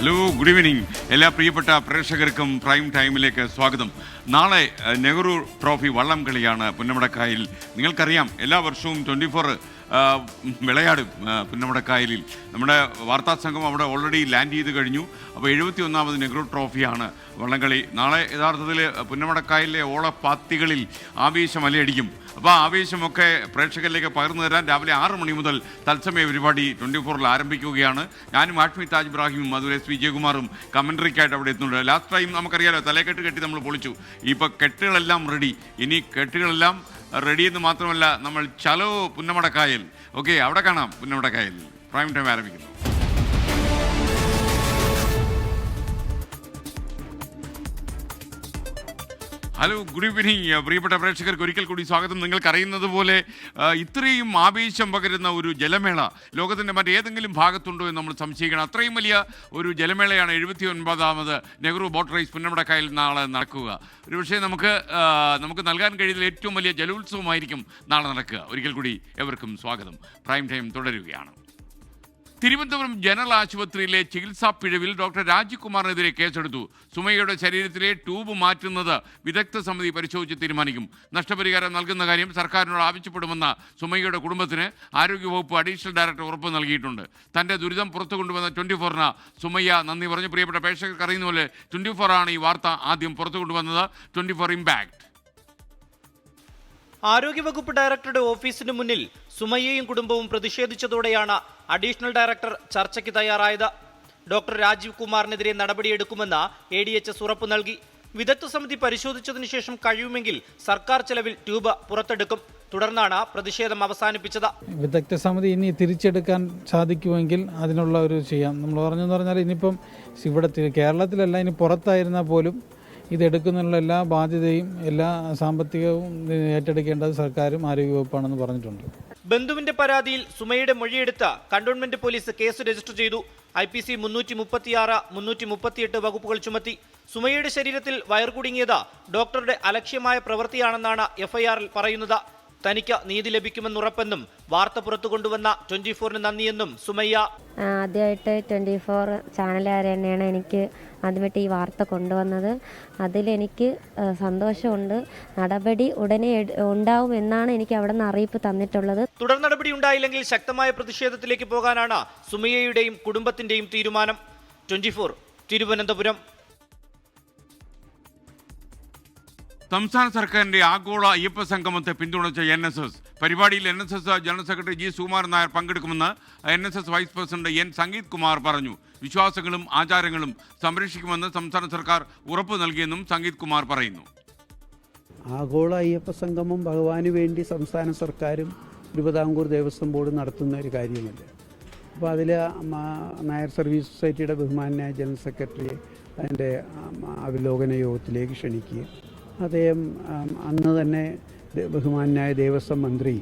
Hello, good evening. എല്ലാ പ്രിയപ്പെട്ട പ്രേക്ഷകർക്കും പ്രൈം ടൈമിലേക്ക് സ്വാഗതം. നാളെ നെഹ്റു ട്രോഫി വള്ളം കളിയാണ് പുന്നമടക്കായലിൽ. നിങ്ങൾക്കറിയാം, എല്ലാ വർഷവും 24 വിളയാടും പുന്നമടക്കായലിൽ. നമ്മുടെ വാർത്താ സംഘം അവിടെ ഓൾറെഡി ലാൻഡ് ചെയ്ത് കഴിഞ്ഞു. അപ്പോൾ 71ാമത് നെഹ്റു ട്രോഫിയാണ് വള്ളംകളി. നാളെ യഥാർത്ഥത്തിൽ പുന്നമടക്കായലിലെ ഓളപ്പാത്തികളിൽ ആവേശം അലയടിക്കും. അപ്പോൾ ആ ആവേശമൊക്കെ പ്രേക്ഷകരിലേക്ക് പകർന്നു തരാൻ രാവിലെ 6 മണി മുതൽ തത്സമയ പരിപാടി 24-ൽ ആരംഭിക്കുകയാണ്. ഞാനും ആഷ്മി താജ് ഇബ്രാഹിമും അതുപോലെ എസ് വിജയകുമാറും കമൻട്രിക്കായിട്ട് അവിടെ എത്തുന്നുണ്ട്. ലാസ്റ്റ് ടൈം നമുക്കറിയാലോ, തലക്കെട്ട് കെട്ടി നമ്മൾ പൊളിച്ചു. ഇപ്പോൾ കെട്ടുകളെല്ലാം റെഡി. ഇനി കെട്ടുകളെല്ലാം റെഡി എന്ന് മാത്രമല്ല, നമ്മൾ ചലോ പുന്നമടക്കായൽ. ഓക്കെ, അവിടെ കാണാം പുന്നമടക്കായൽ. പ്രൈം ടൈം ആരംഭിക്കുന്നു. Hello, good evening. പ്രിയപ്പെട്ട പ്രേക്ഷകർക്ക് ഒരിക്കൽ കൂടി സ്വാഗതം. നിങ്ങൾക്കറിയുന്നത് പോലെ ഇത്രയും ആവേശം പകരുന്ന ഒരു ജലമേള ലോകത്തിൻ്റെ മറ്റേതെങ്കിലും ഭാഗത്തുണ്ടോ എന്ന് നമ്മൾ സംശയിക്കണം. അത്രയും വലിയ ഒരു ജലമേളയാണ് 79ാമത് നെഹ്റു ബോട്ട് റേസ് പുന്നമടക്കായലിൽ നാളെ നടക്കുക. ഒരുപക്ഷെ നമുക്ക് നൽകാൻ കഴിയുന്ന ഏറ്റവും വലിയ ജലോത്സവമായിരിക്കും നാളെ നടക്കുക. ഒരിക്കൽ കൂടി എവർക്കും സ്വാഗതം. പ്രൈം ടൈം തുടരുകയാണ്. തിരുവനന്തപുരം ജനറൽ ആശുപത്രിയിലെ ചികിത്സാ പിഴവിൽ ഡോക്ടർ രാജ്കുമാറിനെതിരെ കേസെടുത്തു. സുമയ്യയുടെ ശരീരത്തിലെ ട്യൂബ് മാറ്റുന്നത് വിദഗ്ധ സമിതി പരിശോധിച്ച് തീരുമാനിക്കും. നഷ്ടപരിഹാരം നൽകുന്ന കാര്യം സർക്കാരിനോട് ആവശ്യപ്പെടുമെന്ന സുമയ്യയുടെ കുടുംബത്തിന് ആരോഗ്യവകുപ്പ് അഡീഷണൽ ഡയറക്ടർ ഉറപ്പ് നൽകിയിട്ടുണ്ട്. തന്റെ ദുരിതം പുറത്തു കൊണ്ടുവന്ന 24-ന് സുമയ്യ നന്ദി പറഞ്ഞു. പ്രിയപ്പെട്ട പ്രേക്ഷകർക്ക് അറിയുന്ന പോലെ 24 ആണ് ഈ വാർത്ത ആദ്യം പുറത്തു കൊണ്ടുവന്നത്. 24 ഇമ്പാക്ട്. ആരോഗ്യവകുപ്പ് ഡയറക്ടറുടെ ഓഫീസിന് മുന്നിൽ സുമയ്യയും കുടുംബവും പ്രതിഷേധിച്ചതോടെയാണ് അഡീഷണൽ ഡയറക്ടർ ചർച്ചയ്ക്ക് തയ്യാറായത്. ഡോക്ടർ രാജീവ് കുമാറിനെതിരെ നടപടിയെടുക്കുമെന്ന് ADHS ഉറപ്പു നൽകി. വിദഗ്ധ സമിതി പരിശോധിച്ചതിനു ശേഷം കഴിയുമെങ്കിൽ സർക്കാർ ചെലവിൽ ട്യൂബ് പുറത്തെടുക്കും. തുടർന്നാണ് പ്രതിഷേധം അവസാനിപ്പിച്ചത്. വിദഗ്ധ സമിതി ഇനി തിരിച്ചെടുക്കാൻ സാധിക്കുമെങ്കിൽ അതിനുള്ള ഒരു ചെയ്യാം. നമ്മൾ പറഞ്ഞെന്ന് പറഞ്ഞാൽ ഇനിയിപ്പം ഇവിടെ കേരളത്തിലല്ല, ഇനി പുറത്തായിരുന്നാൽ പോലും ഇതെടുക്കുന്നതിനുള്ള എല്ലാ ബാധ്യതയും എല്ലാ സാമ്പത്തികവും ഏറ്റെടുക്കേണ്ടത് സർക്കാരും ആരോഗ്യവകുപ്പാണെന്ന് പറഞ്ഞിട്ടുണ്ട്. ബന്ധുവിന്റെ പരാതിയിൽ സുമയുടെ മൊഴിയെടുത്ത് കണ്ടോൺമെന്റ് പോലീസ് കേസ് രജിസ്റ്റർ ചെയ്തു. IPC 336, 338 വകുപ്പുകൾ ചുമത്തി. സുമയുടെ ശരീരത്തിൽ വയർ കുടുങ്ങിയത് ഡോക്ടറുടെ അലക്ഷ്യമായ പ്രവൃത്തിയാണെന്നാണ് FIR-ൽ പറയുന്നത്. തനിക്ക് നീതി ലഭിക്കുമെന്നുറപ്പെന്നും വാർത്ത പുറത്തു കൊണ്ടുവന്ന 24-ന് നന്ദിയെന്നും സുമയ്യ. ആദ്യമായിട്ട് 24 ചാനലുകാർ തന്നെയാണ് എനിക്ക് ആദ്യമായിട്ട് ഈ വാർത്ത കൊണ്ടുവന്നത്. അതിലെനിക്ക് സന്തോഷമുണ്ട്. നടപടി ഉടനെ ഉണ്ടാവും എന്നാണ് എനിക്ക് അവിടെ നിന്ന് അറിയിപ്പ് തന്നിട്ടുള്ളത്. തുടർ നടപടി ഉണ്ടായില്ലെങ്കിൽ ശക്തമായ പ്രതിഷേധത്തിലേക്ക് പോകാനാണ് സുമയ്യയുടെയും കുടുംബത്തിന്റെയും തീരുമാനം. 24 തിരുവനന്തപുരം. സംസ്ഥാന സർക്കാരിന്റെ ആഗോള അയ്യപ്പ സംഗമത്തെ പിന്തുണച്ച NSS പരിപാടിയിൽ NSS general secretary G. Sukumaran Nair പങ്കെടുക്കുമെന്ന് NSS vice president N. Sangeeth Kumar പറഞ്ഞു. വിശ്വാസങ്ങളും ആചാരങ്ങളും സംരക്ഷിക്കുമെന്ന് സംസ്ഥാന സർക്കാർ ഉറപ്പു നൽകിയെന്നും സംഗീത് കുമാർ പറയുന്നു. ആഗോള അയ്യപ്പ സംഗമം ഭഗവാന് വേണ്ടി സംസ്ഥാന സർക്കാരും തിരുവിതാംകൂർ ദേവസ്വം ബോർഡ് നടത്തുന്ന ഒരു കാര്യമല്ല. അപ്പോൾ അതിൽ നായർ സർവീസ് സൊസൈറ്റിയുടെ ബഹുമാനായ ജനറൽ സെക്രട്ടറിയെ അതിൻ്റെ അവലോകന യോഗത്തിലേക്ക് ക്ഷണിക്കുകയും അദ്ദേഹം അന്ന് തന്നെ ബഹുമാനായ ദേവസ്വം മന്ത്രി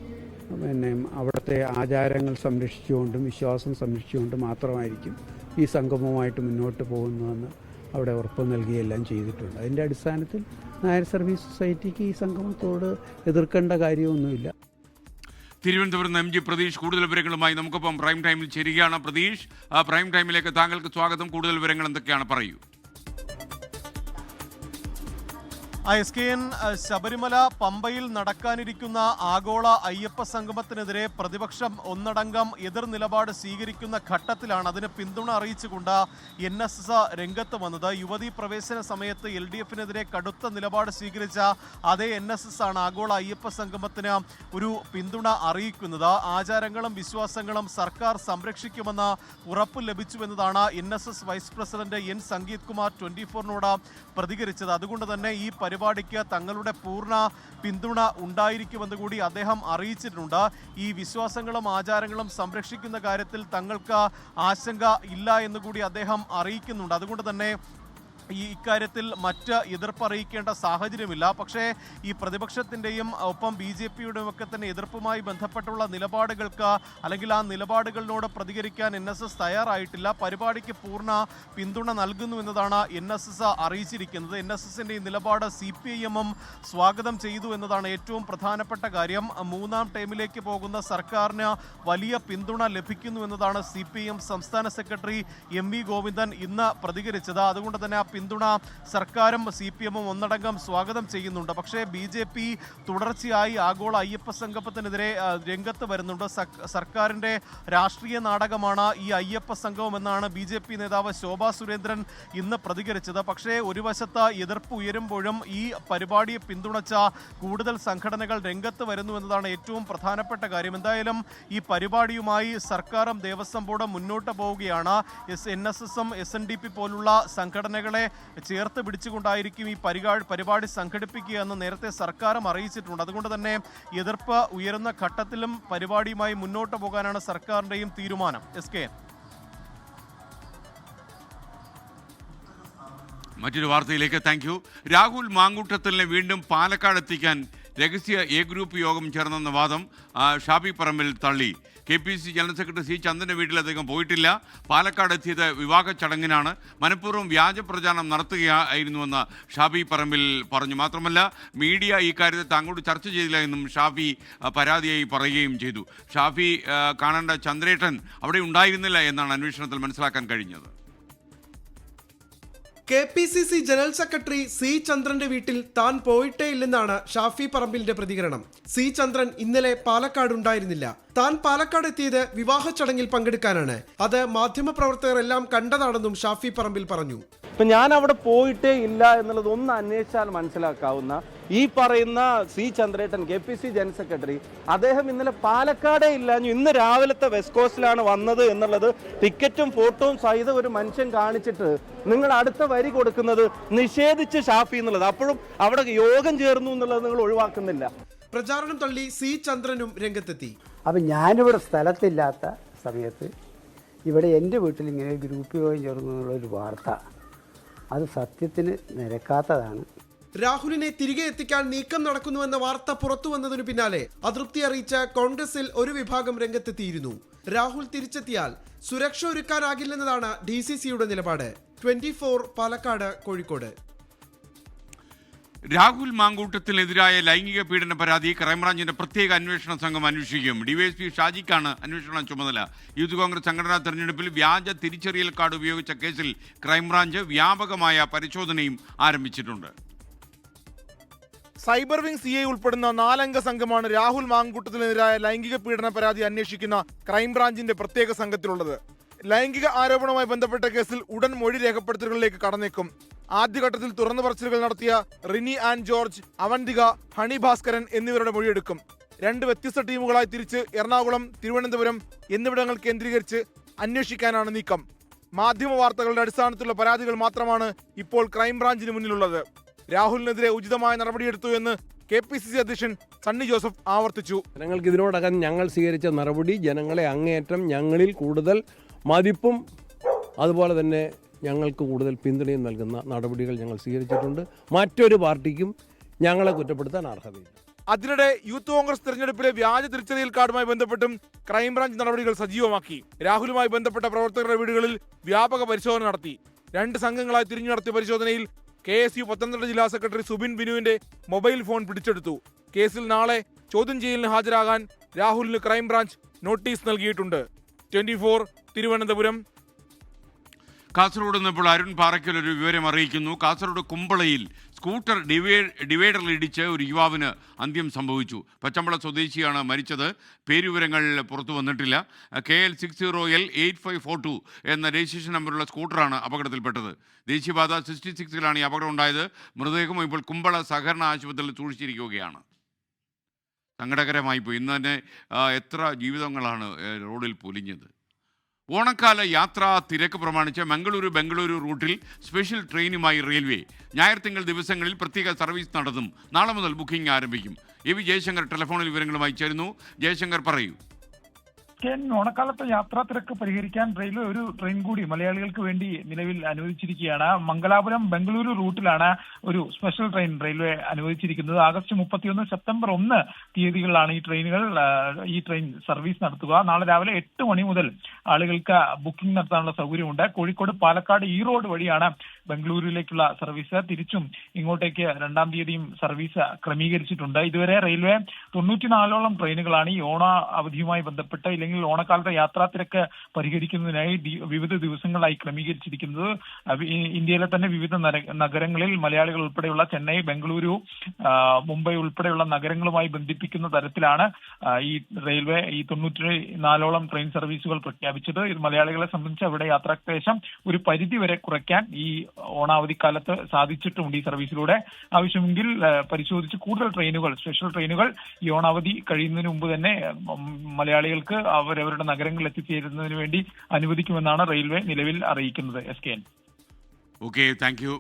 അവിടുത്തെ ആചാരങ്ങൾ സംരക്ഷിച്ചുകൊണ്ടും വിശ്വാസം സംരക്ഷിച്ചുകൊണ്ടും മാത്രമായിരിക്കും ഈ സംഗമവുമായിട്ട് മുന്നോട്ട് പോകുന്നതെന്ന് അവിടെ ഉറപ്പ് നൽകുകയെല്ലാം ചെയ്തിട്ടുണ്ട്. അതിൻ്റെ അടിസ്ഥാനത്തിൽ നായർ സർവീസ് സൊസൈറ്റിക്ക് ഈ സംഗമത്തോട് എതിർക്കേണ്ട കാര്യമൊന്നുമില്ല. തിരുവനന്തപുരം MG പ്രതീഷ് കൂടുതൽ വിവരങ്ങളുമായി നമുക്കൊപ്പം പ്രൈം ടൈമിൽ ചേരുകയാണ്. പ്രതീഷ്, പ്രൈം ടൈമിലേക്ക് താങ്കൾക്ക് സ്വാഗതം. കൂടുതൽ വിവരങ്ങൾ എന്തൊക്കെയാണ്, പറയൂ. SKN ശബരിമല പമ്പയിൽ നടക്കാനിരിക്കുന്ന ആഗോള അയ്യപ്പ സംഗമത്തിനെതിരെ പ്രതിപക്ഷം ഒന്നടങ്കം എതിർ നിലപാട് സ്വീകരിക്കുന്ന ഘട്ടത്തിലാണ് അതിന് പിന്തുണ അറിയിച്ചുകൊണ്ട് NSS രംഗത്ത് വന്നത്. യുവതീ പ്രവേശന സമയത്ത് LDFനെതിരെ കടുത്ത നിലപാട് സ്വീകരിച്ച അതേ NSS ആണ് ആഗോള അയ്യപ്പ സംഗമത്തിന് ഒരു പിന്തുണ അറിയിക്കുന്നത്. ആചാരങ്ങളും വിശ്വാസങ്ങളും സർക്കാർ സംരക്ഷിക്കുമെന്ന് ഉറപ്പ് ലഭിച്ചുവെന്നതാണ് NSS vice president N. Sangeeth Kumar 24-നോട് പ്രതികരിച്ചത്. അതുകൊണ്ട് തന്നെ ഈ പരിപാടിക്ക് തങ്ങളുടെ പൂർണ്ണ പിന്തുണ ഉണ്ടായിരിക്കുമെന്ന് കൂടി അദ്ദേഹം അറിയിച്ചിട്ടുണ്ട്. ഈ വിശ്വാസങ്ങളും ആചാരങ്ങളും സംരക്ഷിക്കുന്ന കാര്യത്തിൽ തങ്ങൾക്ക് ആശങ്ക ഇല്ല എന്ന് കൂടി അദ്ദേഹം അറിയിക്കുന്നുണ്ട്. അതുകൊണ്ട് തന്നെ ഇക്കാര്യത്തിൽ മറ്റ് എതിർപ്പ് അറിയിക്കേണ്ട സാഹചര്യമില്ല. പക്ഷേ ഈ പ്രതിപക്ഷത്തിൻ്റെയും ഒപ്പം BJPയുടെയും ഒക്കെ തന്നെ എതിർപ്പുമായി ബന്ധപ്പെട്ടുള്ള നിലപാടുകൾക്ക് അല്ലെങ്കിൽ ആ നിലപാടുകളിനോട് പ്രതികരിക്കാൻ NSS തയ്യാറായിട്ടില്ല. പരിപാടിക്ക് പൂർണ്ണ പിന്തുണ നൽകുന്നു എന്നതാണ് NSS അറിയിച്ചിരിക്കുന്നത്. NSSന്റെ ഈ നിലപാട് CPIM സ്വാഗതം ചെയ്തു എന്നതാണ് ഏറ്റവും പ്രധാനപ്പെട്ട കാര്യം. മൂന്നാം ടൈമിലേക്ക് പോകുന്ന സർക്കാരിന് വലിയ പിന്തുണ ലഭിക്കുന്നു എന്നതാണ് CPIM സംസ്ഥാന സെക്രട്ടറി MV ഗോവിന്ദൻ ഇന്ന് പ്രതികരിച്ചത്. അതുകൊണ്ട് തന്നെ ആ പിന്തുണ സർക്കാരും CPIM ഒന്നടങ്കം സ്വാഗതം ചെയ്യുന്നുണ്ട്. പക്ഷേ BJP തുടർച്ചയായി ആഗോള അയ്യപ്പ സംഗമത്തിനെതിരെ രംഗത്ത് വരുന്നുണ്ട്. സർക്കാരിൻ്റെ രാഷ്ട്രീയ നാടകമാണ് ഈ അയ്യപ്പ സംഗമം എന്നാണ് BJP നേതാവ് ശോഭാ സുരേന്ദ്രൻ ഇന്ന് പ്രതികരിച്ചത്. പക്ഷേ ഒരു വശത്ത് എതിർപ്പ് ഉയരുമ്പോഴും ഈ പരിപാടിയെ പിന്തുണച്ച കൂടുതൽ സംഘടനകൾ രംഗത്ത് വരുന്നു എന്നതാണ് ഏറ്റവും പ്രധാനപ്പെട്ട കാര്യം. എന്തായാലും ഈ പരിപാടിയുമായി സർക്കാരും ദേവസ്വം ബോർഡും മുന്നോട്ട് പോവുകയാണ്. NSSും SNDP പോലുള്ള സംഘടനകളെ ചേർത്ത് പിടിച്ചുകൊണ്ടായിരിക്കും ഈ പരിപാടി സംഘടിപ്പിക്കുക എന്ന് നേരത്തെ സർക്കാരും അറിയിച്ചിട്ടുണ്ട്. അതുകൊണ്ട് തന്നെ എതിർപ്പ് ഉയരുന്ന ഘട്ടത്തിലും പരിപാടിയുമായി മുന്നോട്ട് പോകാനാണ് സർക്കാരിൻ്റെയും തീരുമാനം. SK മറ്റൊരു വാർത്തയിലേക്ക്. Thank you. രാഹുൽ മാങ്കൂട്ടത്തിലിനെ വീണ്ടും പാലക്കാട് എത്തിക്കാൻ രഹസ്യ A ഗ്രൂപ്പ് യോഗം ചേർന്നെന്ന വാദം ഷാഫി പറമ്പിൽ തള്ളി. KPCC ജനറൽ സെക്രട്ടറി C ചന്ദ്രൻ്റെ വീട്ടിൽ അദ്ദേഹം പോയിട്ടില്ല. പാലക്കാട് എത്തിയത് വിവാഹ ചടങ്ങിനാണ്. മനഃപൂർവ്വം വ്യാജ പ്രചാരണം നടത്തുകയായിരുന്നുവെന്ന് ഷാഫി പറമ്പിൽ പറഞ്ഞു. മാത്രമല്ല മീഡിയ ഈ കാര്യത്തെ താങ്കളോട് ചർച്ച ചെയ്തില്ല എന്നും ഷാഫി പരാതിയായി പറയുകയും ചെയ്തു. ഷാഫി കാണേണ്ട ചന്ദ്രേട്ടൻ അവിടെ ഉണ്ടായിരുന്നില്ല എന്നാണ് അന്വേഷണത്തിൽ മനസ്സിലാക്കാൻ കഴിഞ്ഞത്. KPCC ജനറൽ സെക്രട്ടറി C ചന്ദ്രന്റെ വീട്ടിൽ താൻ പോയിട്ടേ ഇല്ലെന്നാണ് ഷാഫി പറമ്പിലിന്റെ പ്രതികരണം. C ചന്ദ്രൻ ഇന്നലെ പാലക്കാട് ഉണ്ടായിരുന്നില്ല. താൻ പാലക്കാട് എത്തിയത് വിവാഹ ചടങ്ങിൽ പങ്കെടുക്കാനാണ്. അത് മാധ്യമപ്രവർത്തകർ എല്ലാം കണ്ടതാണെന്നും ഷാഫി പറമ്പിൽ പറഞ്ഞു. ഇപ്പം ഞാൻ അവിടെ പോയിട്ടേ ഇല്ല എന്നുള്ളത് ഒന്ന് അന്വേഷിച്ചാൽ മനസ്സിലാക്കാവുന്ന ഈ പറയുന്ന C ചന്ദ്രേട്ടൻ KPCC ജനറൽ സെക്രട്ടറി അദ്ദേഹം ഇന്നലെ പാലക്കാടേ ഇല്ലാഞ്ഞു ഇന്ന് രാവിലത്തെ വെസ്റ്റ് കോസ്റ്റിലാണ് വന്നത് എന്നുള്ളത് ടിക്കറ്റും ഫോട്ടോയും സഹിതം ഒരു മനുഷ്യൻ കാണിച്ചിട്ട് നിങ്ങൾ അടുത്ത വരി കൊടുക്കുന്നത് നിഷേധിച്ച് ഷാഫി എന്നുള്ളത്, അപ്പോഴും അവിടെ യോഗം ചേർന്നു എന്നുള്ളത് നിങ്ങൾ ഒഴിവാക്കുന്നില്ല. പ്രചാരണം തള്ളി C ചന്ദ്രനും രംഗത്തെത്തി. അപ്പം ഞാനിവിടെ സ്ഥലത്തില്ലാത്ത സമയത്ത് ഇവിടെ എൻ്റെ വീട്ടിൽ ഇങ്ങനെ ഗ്രൂപ്പ് യോഗം ചേർന്നു എന്നുള്ളൊരു വാർത്ത അത് സത്യത്തിന് നിരക്കാത്തതാണ്. രാഹുലിനെ തിരികെ എത്തിക്കാൻ നീക്കം നടക്കുന്നുവെന്ന വാർത്ത പുറത്തു വന്നതിനു പിന്നാലെ അതൃപ്തി അറിയിച്ച കോൺഗ്രസിൽ ഒരു വിഭാഗം രംഗത്തെത്തിയിരുന്നു. രാഹുൽ തിരിച്ചെത്തിയാൽ സുരക്ഷ ഒരുക്കാനാകില്ലെന്നതാണ് DCCയുടെ നിലപാട്. 24 പാലക്കാട്, കോഴിക്കോട്. രാഹുൽ മാങ്കൂട്ടത്തിനെതിരായ ലൈംഗിക പീഡന പരാതി ക്രൈംബ്രാഞ്ചിന്റെ പ്രത്യേക അന്വേഷണ സംഘം അന്വേഷിക്കും. DYSP ഷാജിക്കാണ് അന്വേഷണ ചുമതല. യൂത്ത് കോൺഗ്രസ് സംഘടനാ തെരഞ്ഞെടുപ്പിൽ വ്യാജ തിരിച്ചറിയൽ കാർഡ് ഉപയോഗിച്ച കേസിൽ ക്രൈംബ്രാഞ്ച് വ്യാപകമായ പരിശോധനയും ആരംഭിച്ചിട്ടുണ്ട്. സൈബർ വിംഗ് CI ഉൾപ്പെടുന്ന 4 അംഗ സംഘമാണ് രാഹുൽ മാങ്കൂട്ടത്തിനെതിരായ ലൈംഗിക പീഡന പരാതി അന്വേഷിക്കുന്ന ക്രൈംബ്രാഞ്ചിന്റെ പ്രത്യേക സംഘത്തിലുള്ളത്. ലൈംഗിക ആരോപണവുമായി ബന്ധപ്പെട്ട കേസിൽ ഉടൻ മൊഴി രേഖപ്പെടുത്തലുകളിലേക്ക് കടന്നേക്കും. ആദ്യഘട്ടത്തിൽ തുറന്നു പറച്ചിലുകൾ നടത്തിയ റിനി ആൻഡ് ജോർജ്, അവന്തിക, ഹണി ഭാസ്കരൻ എന്നിവരുടെ മൊഴിയെടുക്കും. 2 വ്യത്യസ്ത ടീമുകളായി തിരിച്ച് എറണാകുളം, തിരുവനന്തപുരം എന്നിവിടങ്ങൾ കേന്ദ്രീകരിച്ച് അന്വേഷിക്കാനാണ് നീക്കം. മാധ്യമ വാർത്തകളുടെ അടിസ്ഥാനത്തിലുള്ള പരാതികൾ മാത്രമാണ് ഇപ്പോൾ ക്രൈംബ്രാഞ്ചിന് മുന്നിലുള്ളത്. രാഹുലിനെതിരെ ഉചിതമായ നടപടിയെടുത്തു എന്ന് KPCC അധ്യക്ഷൻ സണ്ണി ജോസഫ് ആവർത്തിച്ചു. ജനങ്ങൾക്ക് ഇതിനോടകം ഞങ്ങൾ സ്വീകരിച്ച നടപടി ജനങ്ങളെ അങ്ങേയറ്റം ഞങ്ങളിൽ കൂടുതൽ മതിപ്പും അതുപോലെ തന്നെ ഞങ്ങൾക്ക് കൂടുതൽ പിന്തുണയും നൽകുന്ന നടപടികൾ ഞങ്ങൾ സ്വീകരിച്ചിട്ടുണ്ട്. മറ്റൊരു പാർട്ടിക്കും ഞങ്ങളെ കുറ്റപ്പെടുത്താൻ അർഹതയില്ല. അതിനിടെ യൂത്ത് കോൺഗ്രസ് തെരഞ്ഞെടുപ്പിലെ വ്യാജ തിരിച്ചറിയൽ കാർഡുമായി ബന്ധപ്പെട്ടും ക്രൈംബ്രാഞ്ച് നടപടികൾ സജീവമാക്കി. രാഹുലുമായി ബന്ധപ്പെട്ട പ്രവർത്തകരുടെ വീടുകളിൽ വ്യാപക പരിശോധന നടത്തി. 2 സംഘങ്ങളായി തിരിഞ്ഞു നടത്തിയ പരിശോധനയിൽ KSU പത്തനംതിട്ട ജില്ലാ സെക്രട്ടറി സുബിൻ ബിനുവിന്റെ മൊബൈൽ ഫോൺ പിടിച്ചെടുത്തു. കേസിൽ നാളെ ചോദ്യം ചെയ്യലിന് ഹാജരാകാൻ രാഹുലിന് ക്രൈംബ്രാഞ്ച് നോട്ടീസ് നൽകിയിട്ടുണ്ട്. 24 തിരുവനന്തപുരം. കാസർഗോഡ് നിന്ന് ഇപ്പോൾ അരുൺ പാറയ്ക്കൽ ഒരു വിവരം അറിയിക്കുന്നു. കാസർഗോഡ് കുമ്പളയിൽ സ്കൂട്ടർ ഡിവൈഡറിൽ ഇടിച്ച് ഒരു യുവാവിന് അന്ത്യം സംഭവിച്ചു. പച്ചമ്പള സ്വദേശിയാണ് മരിച്ചത്. പേരുവിവരങ്ങൾ പുറത്തു വന്നിട്ടില്ല. KL 60L8542 എന്ന രജിസ്ട്രേഷൻ നമ്പറുള്ള സ്കൂട്ടറാണ് അപകടത്തിൽപ്പെട്ടത്. ദേശീയപാത 66ലാണ് ഈ അപകടം ഉണ്ടായത്. മൃതദേഹം ഇപ്പോൾ കുമ്പള സഹകരണ ആശുപത്രിയിൽ സൂക്ഷിച്ചിരിക്കുകയാണ്. സങ്കടകരമായി പോയി. ഇന്ന് തന്നെ എത്ര ജീവിതങ്ങളാണ് റോഡിൽ പൊലിഞ്ഞത്. ഓണക്കാല യാത്രാ തിരക്ക് പ്രമാണിച്ച് ബംഗളൂരു റൂട്ടിൽ സ്പെഷ്യൽ ട്രെയിനുമായി റെയിൽവേ. ഞായർ തിങ്കൾ ദിവസങ്ങളിൽ പ്രത്യേക സർവീസ് നടത്തും. നാളെ മുതൽ ബുക്കിംഗ് ആരംഭിക്കും. AV ജയശങ്കർ ടെലിഫോണിൽ വിവരങ്ങളുമായി ചേരുന്നു. ജയശങ്കർ, പറയൂ. ഓണക്കാലത്തെ യാത്രാ തിരക്ക് പരിഹരിക്കാൻ റെയിൽവേ ഒരു ട്രെയിൻ കൂടി മലയാളികൾക്ക് വേണ്ടി നിലവിൽ അനുവദിച്ചിരിക്കുകയാണ്. മംഗലാപുരം ബംഗളൂരു റൂട്ടിലാണ് ഒരു സ്പെഷ്യൽ ട്രെയിൻ റെയിൽവേ അനുവദിച്ചിരിക്കുന്നത്. ആഗസ്റ്റ് 31 സെപ്റ്റംബർ 1 തീയതികളിലാണ് ഈ ട്രെയിൻ സർവീസ് നടത്തുക. നാളെ രാവിലെ 8 മണി മുതൽ ആളുകൾക്ക് ബുക്കിംഗ് നടത്താനുള്ള സൗകര്യമുണ്ട്. കോഴിക്കോട്, പാലക്കാട്, ഈറോഡ് വഴിയാണ് ബംഗളൂരുവിലേക്കുള്ള സർവീസ്. തിരിച്ചും ഇങ്ങോട്ടേക്ക് 2-ാം തീയതിയും സർവീസ് ക്രമീകരിച്ചിട്ടുണ്ട്. ഇതുവരെ റെയിൽവേ 94ഓളം ട്രെയിനുകളാണ് ഈ ഓണ അവധിയുമായി ബന്ധപ്പെട്ട് ഇല്ലെങ്കിൽ ഓണക്കാലത്തെ യാത്രാ തിരക്ക് പരിഹരിക്കുന്നതിനായി വിവിധ ദിവസങ്ങളായി ക്രമീകരിച്ചിരിക്കുന്നത്. ഇന്ത്യയിലെ തന്നെ വിവിധ നഗരങ്ങളിൽ മലയാളികൾ ഉൾപ്പെടെയുള്ള ചെന്നൈ, ബംഗളൂരു, മുംബൈ ഉൾപ്പെടെയുള്ള നഗരങ്ങളുമായി ബന്ധിപ്പിക്കുന്ന തരത്തിലാണ് ഈ റെയിൽവേ ഈ 94ഓളം ട്രെയിൻ സർവീസുകൾ പ്രഖ്യാപിച്ചത്. ഇത് മലയാളികളെ സംബന്ധിച്ച് അവിടെ യാത്രാക്ലേശം ഒരു പരിധിവരെ കുറയ്ക്കാൻ ഈ ഓണാവധിക്കാലത്ത് സാധിച്ചിട്ടുമുണ്ട്. ഈ സർവീസിലൂടെ ആവശ്യമെങ്കിൽ പരിശോധിച്ച് കൂടുതൽ ട്രെയിനുകൾ, സ്പെഷ്യൽ ട്രെയിനുകൾ ഈ ഓണാവധി കഴിയുന്നതിന് മുമ്പ് തന്നെ മലയാളികൾക്ക് അവരവരുടെ നഗരങ്ങളിൽ എത്തിച്ചേരുന്നതിന് വേണ്ടി അനുവദിക്കുമെന്നാണ് റെയിൽവേ നിലവിൽ അറിയിക്കുന്നത്. SKN. Okay, thank you.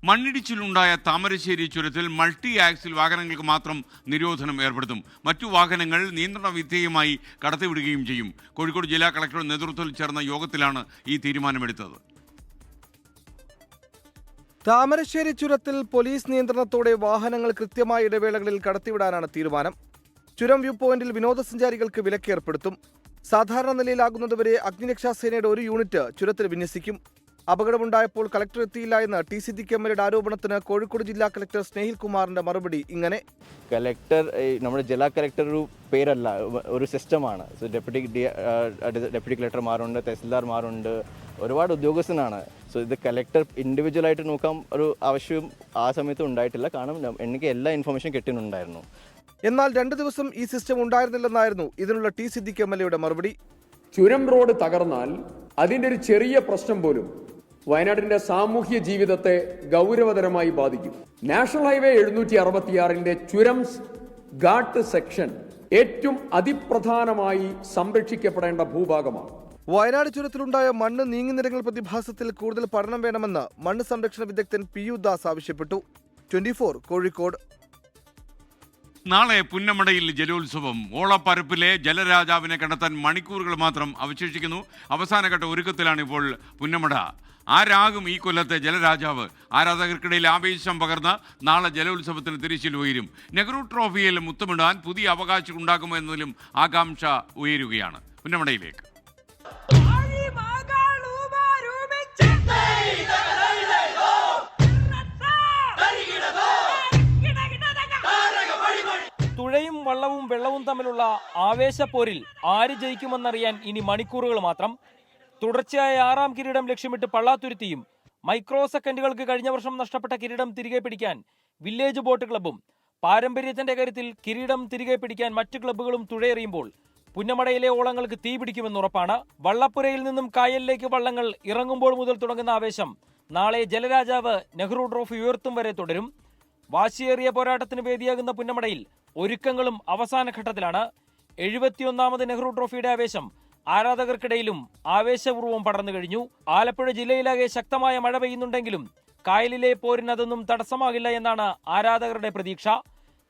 മണ്ണിടിച്ചിലുണ്ടായ താമരശ്ശേരി ചുരത്തിൽ മൾട്ടി ആക്സിൽ വാഹനങ്ങൾക്ക് മാത്രം നിരോധനം ഏർപ്പെടുത്തും. മറ്റു വാഹനങ്ങൾ നിയന്ത്രണ വിധേയമായി കടത്തിവിടുകയും ചെയ്യും. കോഴിക്കോട് ജില്ലാ കളക്ടറുടെ നേതൃത്വത്തിൽ ചേർന്ന യോഗത്തിലാണ് ഈ തീരുമാനമെടുത്തത്. താമരശ്ശേരി ചുരത്തിൽ പോലീസ് നിയന്ത്രണത്തോടെ വാഹനങ്ങൾ കൃത്യമായ ഇടവേളകളിൽ കടത്തിവിടാനാണ് തീരുമാനം. ചുരം വ്യൂ പോയിന്റിൽ വിനോദസഞ്ചാരികൾക്ക് വിലക്ക് ഏർപ്പെടുത്തും. സാധാരണ നിലയിലാകുന്നതുവരെ അഗ്നിരക്ഷാസേനയുടെ ഒരു യൂണിറ്റ് ചുരത്തിൽ വിന്യസിക്കും. അപകടമുണ്ടായപ്പോൾ കളക്ടർ എത്തിയില്ല എന്ന TCDK MLAയുടെ ആരോപണത്തിന് കോഴിക്കോട് ജില്ലാ കളക്ടർ സ്നേഹിൽ കുമാറിന്റെ മറുപടി ഇങ്ങനെ: കളക്ടർ നമ്മുടെ ജില്ലാ കളക്ടർ ഒരു പേരല്ല, ഒരു സിസ്റ്റമാണ്. ഡെപ്യൂട്ടി കളക്ടർമാരുണ്ട്, തഹസിൽദാർമാരുണ്ട്, ഒരുപാട് ഉദ്യോഗസ്ഥനാണ്. സോ ഇത് കളക്ടർ ഇൻഡിവിജ്വലായിട്ട് നോക്കാൻ ഒരു ആവശ്യം ആ സമയത്ത് ഉണ്ടായിട്ടില്ല. കാരണം എനിക്ക് എല്ലാ ഇൻഫർമേഷൻ കിട്ടുന്നുണ്ടായിരുന്നു. എന്നാൽ 2 ദിവസം ഈ സിസ്റ്റം ഉണ്ടായിരുന്നില്ലെന്നായിരുന്നു ഇതിനുള്ള TCDK MLAയുടെ മറുപടി. ചുരം റോഡ് തകർന്നാൽ അതിൻ്റെ ഒരു ചെറിയ പ്രശ്നം പോലും വയനാടിന്റെ സാമൂഹ്യ ജീവിതത്തെ ഗൗരവതരമായി ബാധിക്കും. നാഷണൽ ഹൈവേ 766ന്റെ ചുരം ഘാട്ട് സെക്ഷൻ ഏറ്റവും അതിപ്രധാനമായി സംരക്ഷിക്കപ്പെടേണ്ട ഭൂഭാഗമാണ്. വയനാട് ചുരത്തിലുണ്ടായ മണ്ണ് നീങ്ങിനിരങ്ങൽ പ്രതിഭാസത്തിൽ കൂടുതൽ പഠനം വേണമെന്ന് മണ്ണ് സംരക്ഷണ വിദഗ്ധൻ PU ദാസ് ആവശ്യപ്പെട്ടു. 24 കോഴിക്കോട്. നാളെ പുന്നമടയിൽ ജലോത്സവം. ഓളപ്പരപ്പിലെ ജലരാജാവിനെ കണ്ടെത്താൻ മണിക്കൂറുകൾ മാത്രം അവശേഷിക്കുന്നു. അവസാനഘട്ട ഒരുക്കത്തിലാണ് ഇപ്പോൾ പുന്നമട. ആരാകും ഈ കൊല്ലത്തെ ജലരാജാവ്? ആരാധകർക്കിടയിൽ ആവേശം പകർന്ന നാളെ ജലോത്സവത്തിന് തിരിച്ചിൽ ഉയരും. നെഹ്റു ട്രോഫിയിൽ മുത്തമിടാൻ പുതിയ അവകാശം ഉണ്ടാകുമോ എന്നതിലും ആകാംക്ഷ ഉയരുകയാണ്. പുന്നമടയിലേക്ക്. തുഴയും വള്ളവും വെള്ളവും തമ്മിലുള്ള ആവേശപ്പോരിൽ ആര് ജയിക്കുമെന്നറിയാൻ ഇനി മണിക്കൂറുകൾ മാത്രം. തുടർച്ചയായ 6ാം കിരീടം ലക്ഷ്യമിട്ട് പള്ളാത്തുരുത്തിയും മൈക്രോ സെക്കൻഡുകൾക്ക് കഴിഞ്ഞ വർഷം നഷ്ടപ്പെട്ട കിരീടം തിരികെ പിടിക്കാൻ വില്ലേജ് ബോട്ട് ക്ലബ്ബും പാരമ്പര്യത്തിന്റെ കാര്യത്തിൽ കിരീടം തിരികെ പിടിക്കാൻ മറ്റു ക്ലബ്ബുകളും തുഴയെറിയുമ്പോൾ പുന്നമടയിലെ ഓളങ്ങൾക്ക് തീ പിടിക്കുമെന്നുറപ്പാണ്. വള്ളപ്പുരയിൽ നിന്നും കായലിലേക്ക് വള്ളങ്ങൾ ഇറങ്ങുമ്പോൾ മുതൽ തുടങ്ങുന്ന ആവേശം നാളെ ജലരാജാവ് നെഹ്റു ട്രോഫി ഉയർത്തും വരെ തുടരും. വാശിയേറിയ പോരാട്ടത്തിന് വേദിയാകുന്ന പുന്നമടയിൽ ഒരുക്കങ്ങളും അവസാന ഘട്ടത്തിലാണ്. 71ാമത് നെഹ്റു ട്രോഫിയുടെ ആവേശം ആരാധകർക്കിടയിലും ആവേശപൂർവ്വം പടർന്നു കഴിഞ്ഞു. ആലപ്പുഴ ജില്ലയിലാകെ ശക്തമായ മഴ പെയ്യുന്നുണ്ടെങ്കിലും കായലിലെ പോരിന് അതൊന്നും തടസ്സമാകില്ല എന്നാണ് ആരാധകരുടെ പ്രതീക്ഷ.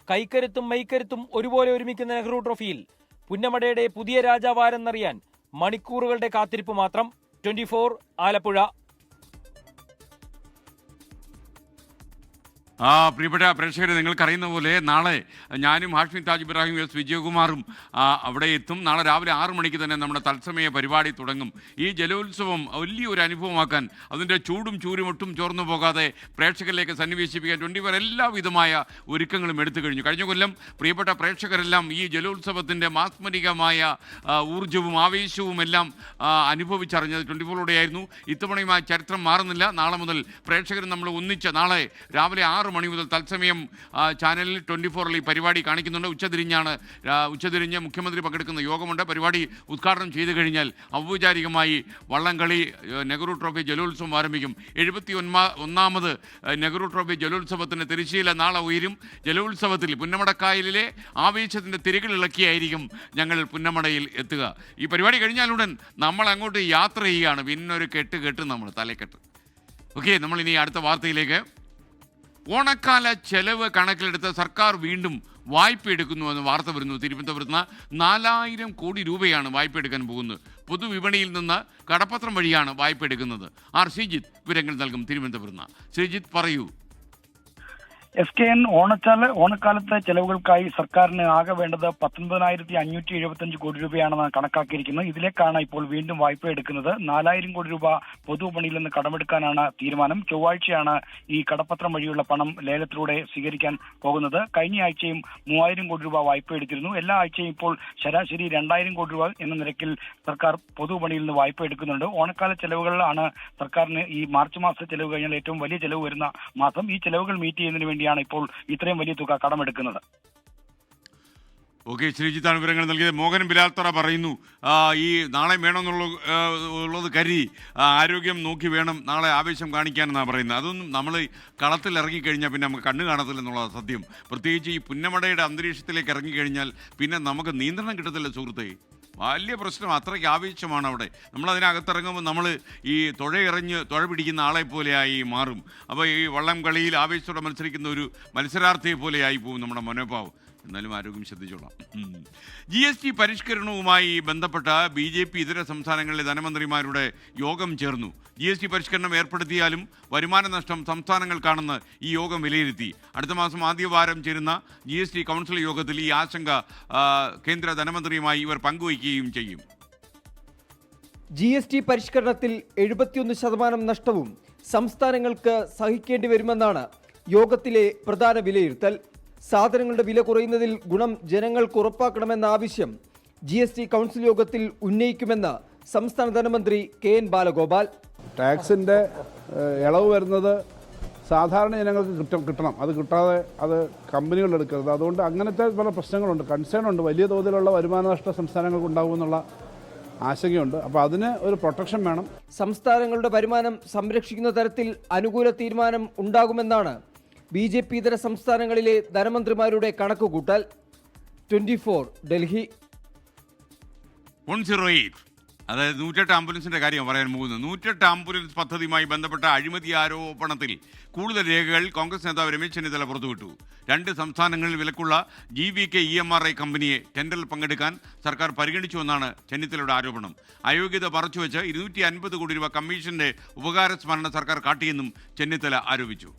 കൈക്കരുത്തും മെയ്ക്കരുത്തും ഒരുപോലെ ഒരുമിക്കുന്ന നെഹ്റു ട്രോഫിയിൽ പുന്നമടയുടെ പുതിയ രാജാവാരെന്നറിയാൻ മണിക്കൂറുകളുടെ കാത്തിരിപ്പ് മാത്രം. 24 ആലപ്പുഴ. പ്രിയപ്പെട്ട പ്രേക്ഷകരെ, നിങ്ങൾക്കറിയുന്ന പോലെ നാളെ ഞാനും ഹാഷ്മി താജ് ഇബ്രാഹിം, S വിജയകുമാറും അവിടെ എത്തും. നാളെ രാവിലെ 6 മണിക്ക് തന്നെ നമ്മുടെ തത്സമയ പരിപാടി തുടങ്ങും. ഈ ജലോത്സവം വലിയൊരു അനുഭവമാക്കാൻ, അതിൻ്റെ ചൂടും ചൂരും ഒട്ടും ചോർന്നു പോകാതെ പ്രേക്ഷകരിലേക്ക് സന്നിവേശിപ്പിക്കാൻ 24 എല്ലാവിധമായ ഒരുക്കങ്ങളും എടുത്തു കഴിഞ്ഞു. കഴിഞ്ഞ കൊല്ലം പ്രിയപ്പെട്ട പ്രേക്ഷകരെല്ലാം ഈ ജലോത്സവത്തിൻ്റെ മാസ്മരികമായ ഊർജ്ജവും ആവേശവും എല്ലാം അനുഭവിച്ചറിഞ്ഞത് 24ലൂടെയായിരുന്നു. ഇത്തവണയും ആ ചരിത്രം മാറുന്നില്ല. നാളെ മുതൽ പ്രേക്ഷകർ നമ്മൾ ഒന്നിച്ച് നാളെ രാവിലെ 6 മണി മുതൽ തത്സമയം ചാനലിൽ 24ൽ ഈ പരിപാടി കാണിക്കുന്നുണ്ട്. ഉച്ചതിരിഞ്ഞ് മുഖ്യമന്ത്രി പങ്കെടുക്കുന്ന യോഗമുണ്ട്. പരിപാടി ഉദ്ഘാടനം ചെയ്തു കഴിഞ്ഞാൽ ഔപചാരികമായി വള്ളംകളി, നെഹ്റു ട്രോഫി ജലോത്സവം ആരംഭിക്കും. 71ാമത് നെഹ്റു ട്രോഫി ജലോത്സവത്തിന് തിരശ്ശീല നാളെ ഉയരും. ജലോത്സവത്തിൽ പുന്നമടക്കായലിലെ ആവേശത്തിൻ്റെ തിരകളിളക്കിയായിരിക്കും ഞങ്ങൾ പുന്നമടയിൽ എത്തുക. ഈ പരിപാടി കഴിഞ്ഞാലുടൻ നമ്മൾ അങ്ങോട്ട് യാത്ര ചെയ്യുകയാണ്. പിന്നൊരു കെട്ട് നമ്മൾ തലക്കെട്ട്. ഓക്കെ, നമ്മളിനി അടുത്ത വാർത്തയിലേക്ക്. ഓണക്കാല ചെലവ് കണക്കിലെടുത്ത് സർക്കാർ വീണ്ടും വായ്പ എടുക്കുന്നുവെന്ന് വാർത്ത വരുന്നു. തിരുവനന്തപുരത്ത് 4000 കോടി രൂപയാണ് വായ്പ എടുക്കാൻ പോകുന്നത്. പൊതുവിപണിയിൽ നിന്ന് കടപ്പത്രം വഴിയാണ് വായ്പ എടുക്കുന്നത്. ആർ ശ്രീജിത്ത് വിവരങ്ങൾ നൽകും തിരുവനന്തപുരത്ത്. ശ്രീജിത്ത് പറയൂ. SKN ഓണക്കാലത്തെ ചെലവുകൾക്കായി സർക്കാരിന് ആകെ വേണ്ടത് 19,575 കോടി രൂപയാണെന്ന് കണക്കാക്കിയിരിക്കുന്നത്. ഇതിലേക്കാണ് ഇപ്പോൾ വീണ്ടും വായ്പ എടുക്കുന്നത്. 4000 കോടി രൂപ പൊതുവിപണിയിൽ നിന്ന് കടമെടുക്കാനാണ് തീരുമാനം. ചൊവ്വാഴ്ചയാണ് ഈ കടപ്പത്രം വഴിയുള്ള പണം ലേലത്തിലൂടെ സ്വീകരിക്കാൻ പോകുന്നത്. കഴിഞ്ഞ ആഴ്ചയും 3000 കോടി രൂപ വായ്പ എടുത്തിരുന്നു. എല്ലാ ആഴ്ചയും ഇപ്പോൾ ശരാശരി 2000 കോടി രൂപ എന്ന നിരക്കിൽ സർക്കാർ പൊതുവിപണിയിൽ നിന്ന് വായ്പ എടുക്കുന്നുണ്ട്. ഓണക്കാല ചെലവുകളിലാണ് സർക്കാരിന് ഈ മാർച്ച് മാസത്തെ ചെലവ് കഴിഞ്ഞാൽ ഏറ്റവും വലിയ ചെലവ് വരുന്ന മാസം. ഈ ചെലവുകൾ മീറ്റ് ചെയ്യുന്നതിന് വേണ്ടി ഇപ്പോൾ ഇത്രയും വലിയ തുക കടമെടുക്കുന്നത്. ഓക്കെ, ശ്രീജിത്താണ് വിവരങ്ങൾ നൽകിയത്. മോഹൻ ബിലാൽത്തറ പറയുന്നു ഈ നാളെ വേണമെന്നുള്ളത് കരുതി ആരോഗ്യം നോക്കി വേണം നാളെ ആവേശം കാണിക്കാനെന്നാണ് പറയുന്നത്. അതൊന്നും നമ്മൾ കളത്തിൽ ഇറങ്ങിക്കഴിഞ്ഞാൽ പിന്നെ നമുക്ക് കണ്ണ് കാണത്തില്ലെന്നുള്ളത് സത്യം. പ്രത്യേകിച്ച് ഈ പുന്നമടയുടെ അന്തരീക്ഷത്തിലേക്ക് ഇറങ്ങിക്കഴിഞ്ഞാൽ പിന്നെ നമുക്ക് നിയന്ത്രണം കിട്ടത്തില്ല സുഹൃത്തേ. വലിയ പ്രശ്നം, അത്രയ്ക്ക് ആവേശമാണ് അവിടെ. നമ്മളതിനകത്തിറങ്ങുമ്പോൾ നമ്മൾ ഈ തുഴ പിടിക്കുന്ന ആളെ പോലെയായി മാറും. അപ്പോൾ ഈ വള്ളം കളിയിൽ ആവേശത്തോടെ മത്സരിക്കുന്ന ഒരു മത്സരാർത്ഥിയെ പോലെയായി പോകും നമ്മുടെ മനോഭാവം. എന്നാലും ആരോഗ്യം ശ്രദ്ധിച്ചോളാം. GST പരിഷ്കരണവുമായി ബന്ധപ്പെട്ട BJP ഇതര സംസ്ഥാനങ്ങളിലെ ധനമന്ത്രിമാരുടെ യോഗം ചേർന്നു. GST പരിഷ്കരണം ഏർപ്പെടുത്തിയാലും വരുമാന നഷ്ടം സംസ്ഥാനങ്ങൾക്കാണെന്ന് ഈ യോഗം വിലയിരുത്തി. അടുത്ത മാസം ആദ്യവാരം ചേരുന്ന GST കൗൺസിൽ യോഗത്തിൽ ഈ ആശങ്ക കേന്ദ്ര ധനമന്ത്രിയുമായി ഇവർ പങ്കുവയ്ക്കുകയും ചെയ്യും. GST പരിഷ്കരണത്തിൽ 71% നഷ്ടവും സംസ്ഥാനങ്ങൾക്ക് സഹിക്കേണ്ടി വരുമെന്നാണ് യോഗത്തിലെ പ്രധാന വിലയിരുത്തൽ. സാധനങ്ങളുടെ വില കുറയുന്നതിൽ ഗുണം ജനങ്ങൾക്ക് ഉറപ്പാക്കണമെന്ന ആവശ്യം GST കൗൺസിൽ യോഗത്തിൽ ഉന്നയിക്കുമെന്ന് സംസ്ഥാന ധനമന്ത്രി KN ബാലഗോപാൽ. ടാക്സിൻ്റെ ഇളവ് വരുന്നത് സാധാരണ ജനങ്ങൾക്ക് കിട്ടണം, അത് കിട്ടാതെ അത് കമ്പനികൾ എടുക്കരുത്. അതുകൊണ്ട് അങ്ങനത്തെ പല പ്രശ്നങ്ങളുണ്ട്, കൺസേൺ ഉണ്ട്. വലിയ തോതിലുള്ള വരുമാന നഷ്ട സംസ്ഥാനങ്ങൾക്ക് ഉണ്ടാകുമെന്നുള്ള ആശങ്കയുണ്ട്. അപ്പോൾ അതിന് ഒരു പ്രൊട്ടക്ഷൻ വേണം. സംസ്ഥാനങ്ങളുടെ വരുമാനം സംരക്ഷിക്കുന്ന തരത്തിൽ അനുകൂല തീരുമാനം ഉണ്ടാകുമെന്നാണ് BJP ഇതര സംസ്ഥാനങ്ങളിലെ ധനമന്ത്രിമാരുടെ കണക്കുകൂട്ടൽ. 24 ഡൽഹി. 108 അതായത് 108 ആംബുലൻസിൻ്റെ കാര്യം പറയാൻ പോകുന്നത്. 108 ആംബുലൻസ് പദ്ധതിയുമായി ബന്ധപ്പെട്ട അഴിമതി ആരോപണത്തിൽ കൂടുതൽ രേഖകൾ കോൺഗ്രസ് നേതാവ് രമേശ് ചെന്നിത്തല പുറത്തുവിട്ടു. 2 സംസ്ഥാനങ്ങളിൽ വിലക്കുള്ള GVK EMRI കമ്പനിയെ ടെൻഡറിൽ പങ്കെടുക്കാൻ സർക്കാർ പരിഗണിച്ചുവെന്നാണ് ചെന്നിത്തലയുടെ ആരോപണം. അയോഗ്യത മറച്ചുവെച്ച് 250 കോടി രൂപ കമ്മീഷന്റെ ഉപകാരസ്മരണ സർക്കാർ കാട്ടിയെന്നും ചെന്നിത്തല ആരോപിച്ചു.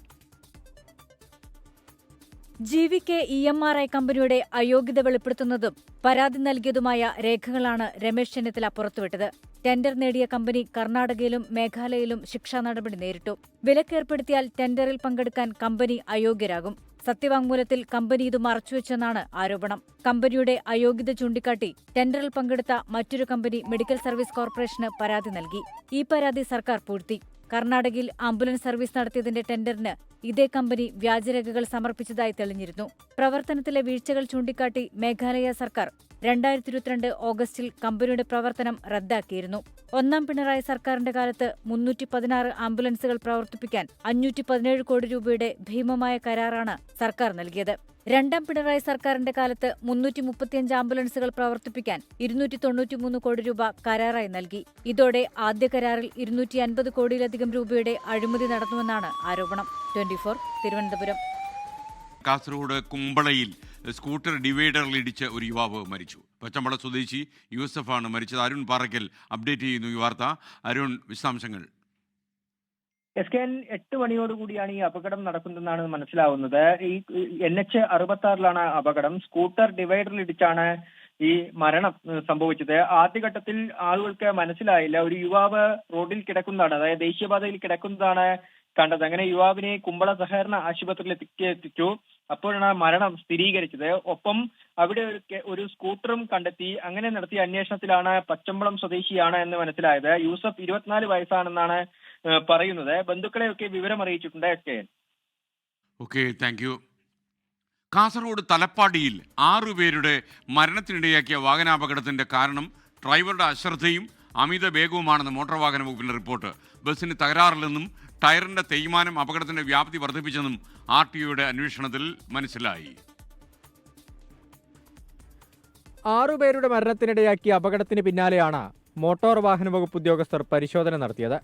GVK EMRI കമ്പനിയുടെ അയോഗ്യത വെളിപ്പെടുത്തുന്നതും പരാതി നൽകിയതുമായ രേഖകളാണ് രമേശ് ചെന്നിത്തല പുറത്തുവിട്ടത്. ടെൻഡർ നേടിയ കമ്പനി കർണാടകയിലും മേഘാലയയിലും ശിക്ഷാ നടപടി നേരിട്ടു. വിലക്കേർപ്പെടുത്തിയാൽ ടെൻഡറിൽ പങ്കെടുക്കാൻ കമ്പനി അയോഗ്യരാകും. സത്യവാങ്മൂലത്തിൽ കമ്പനി ഇത് മറച്ചുവെച്ചെന്നാണ് ആരോപണം. കമ്പനിയുടെ അയോഗ്യത ചൂണ്ടിക്കാട്ടി ടെൻഡറിൽ പങ്കെടുത്ത മറ്റൊരു കമ്പനി മെഡിക്കൽ സർവീസ് കോർപ്പറേഷന് പരാതി നൽകി. ഈ പരാതി സർക്കാർ പൂഴ്ത്തി. കർണാടകയിൽ ആംബുലൻസ് സർവീസ് നടത്തിയതിന്റെ ടെൻഡറിന് ഇതേ കമ്പനി വ്യാജരേഖകൾ സമർപ്പിച്ചതായി തെളിഞ്ഞിരുന്നു. പ്രവർത്തനത്തിലെ വീഴ്ചകൾ ചൂണ്ടിക്കാട്ടി മേഘാലയ സർക്കാർ 2022 ഓഗസ്റ്റിൽ കമ്പനിയുടെ പ്രവർത്തനം റദ്ദാക്കിയിരുന്നു. 1ാം പിണറായി സർക്കാരിന്റെ കാലത്ത് 316 ആംബുലൻസുകൾ പ്രവർത്തിപ്പിക്കാൻ 517 കോടി രൂപയുടെ ഭീമമായ കരാറാണ് സർക്കാർ നൽകിയത്. 2ാം പിണറായി സർക്കാരിന്റെ കാലത്ത് 335 ആംബുലൻസുകൾ പ്രവർത്തിപ്പിക്കാൻ 293 കോടി രൂപ കരാറായി നൽകി. ഇതോടെ ആദ്യ കരാറിൽ 250 കോടിയിലധികം രൂപയുടെ അഴിമതി നടന്നുവെന്നാണ് ആരോപണം. 24 തിരുവനന്തപുരം. കാസർഗോഡ് കുമ്പളയിൽ സ്കൂട്ടർ ഡിവൈഡറിലിടിച്ച് ഒരു യുവാവ് മരിച്ചു. പച്ചമ്പള സ്വദേശി യൂസഫാണ് മരിച്ചത്. അരുൺ പാറയ്ക്കൽ അപ്ഡേറ്റ് ചെയ്യുന്നു ഈ വാർത്ത. അരുൺ, വിശദാംശങ്ങൾ. SKN 8 മണിയോടുകൂടിയാണ് ഈ അപകടം നടക്കുന്നതെന്നാണ് മനസ്സിലാവുന്നത്. ഈ NH 66 അപകടം. സ്കൂട്ടർ ഡിവൈഡറിലിടിച്ചാണ് ഈ മരണം സംഭവിച്ചത്. ആദ്യഘട്ടത്തിൽ ആളുകൾക്ക് മനസ്സിലായില്ല. ഒരു യുവാവ് റോഡിൽ കിടക്കുന്നതാണ്, അതായത് ദേശീയപാതയിൽ കിടക്കുന്നതാണ് കണ്ടത്. അങ്ങനെ യുവാവിനെ കുമ്പള സഹകരണ ആശുപത്രിയിൽ എത്തിച്ചു. അപ്പോഴാണ് മരണം സ്ഥിരീകരിച്ചത്. ഒപ്പം അവിടെ ഒരു സ്കൂട്ടറും കണ്ടെത്തി. അങ്ങനെ നടത്തിയ അന്വേഷണത്തിലാണ് പച്ചമ്പളം സ്വദേശിയാണ് എന്ന് മനസ്സിലായത്. യൂസഫ് 24 വയസ്സാണെന്നാണ് പറയുന്നത്. ബന്ധുക്കളെയൊക്കെ വിവരം അറിയിച്ചിട്ടുണ്ട് SKN. Okay, thank you. Kasaragod തലപ്പാടിയിൽ 6 പേരുടെ മരണത്തിനിടയാക്കിയ വാഹനാപകടത്തിന്റെ കാരണം ഡ്രൈവറുടെ അശ്രദ്ധയും അമിത വേഗവുമാണെന്ന് മോട്ടോർ വാഹന വകുപ്പിന്റെ റിപ്പോർട്ട്. ബസ്സിന് തകരാറില്ലെന്നും ടയറിന്റെ തേയ്മാനം അപകടത്തിന്റെ വ്യാപ്തി വർദ്ധിപ്പിച്ചെന്നും RTOയുടെ അന്വേഷണത്തിൽ മനസ്സിലായി. 6 പേരുടെ മരണത്തിനിടയാക്കിയ അപകടത്തിന് പിന്നാലെയാണ് മോട്ടോർ വാഹന വകുപ്പ് ഉദ്യോഗസ്ഥർ പരിശോധന നടത്തിയത്.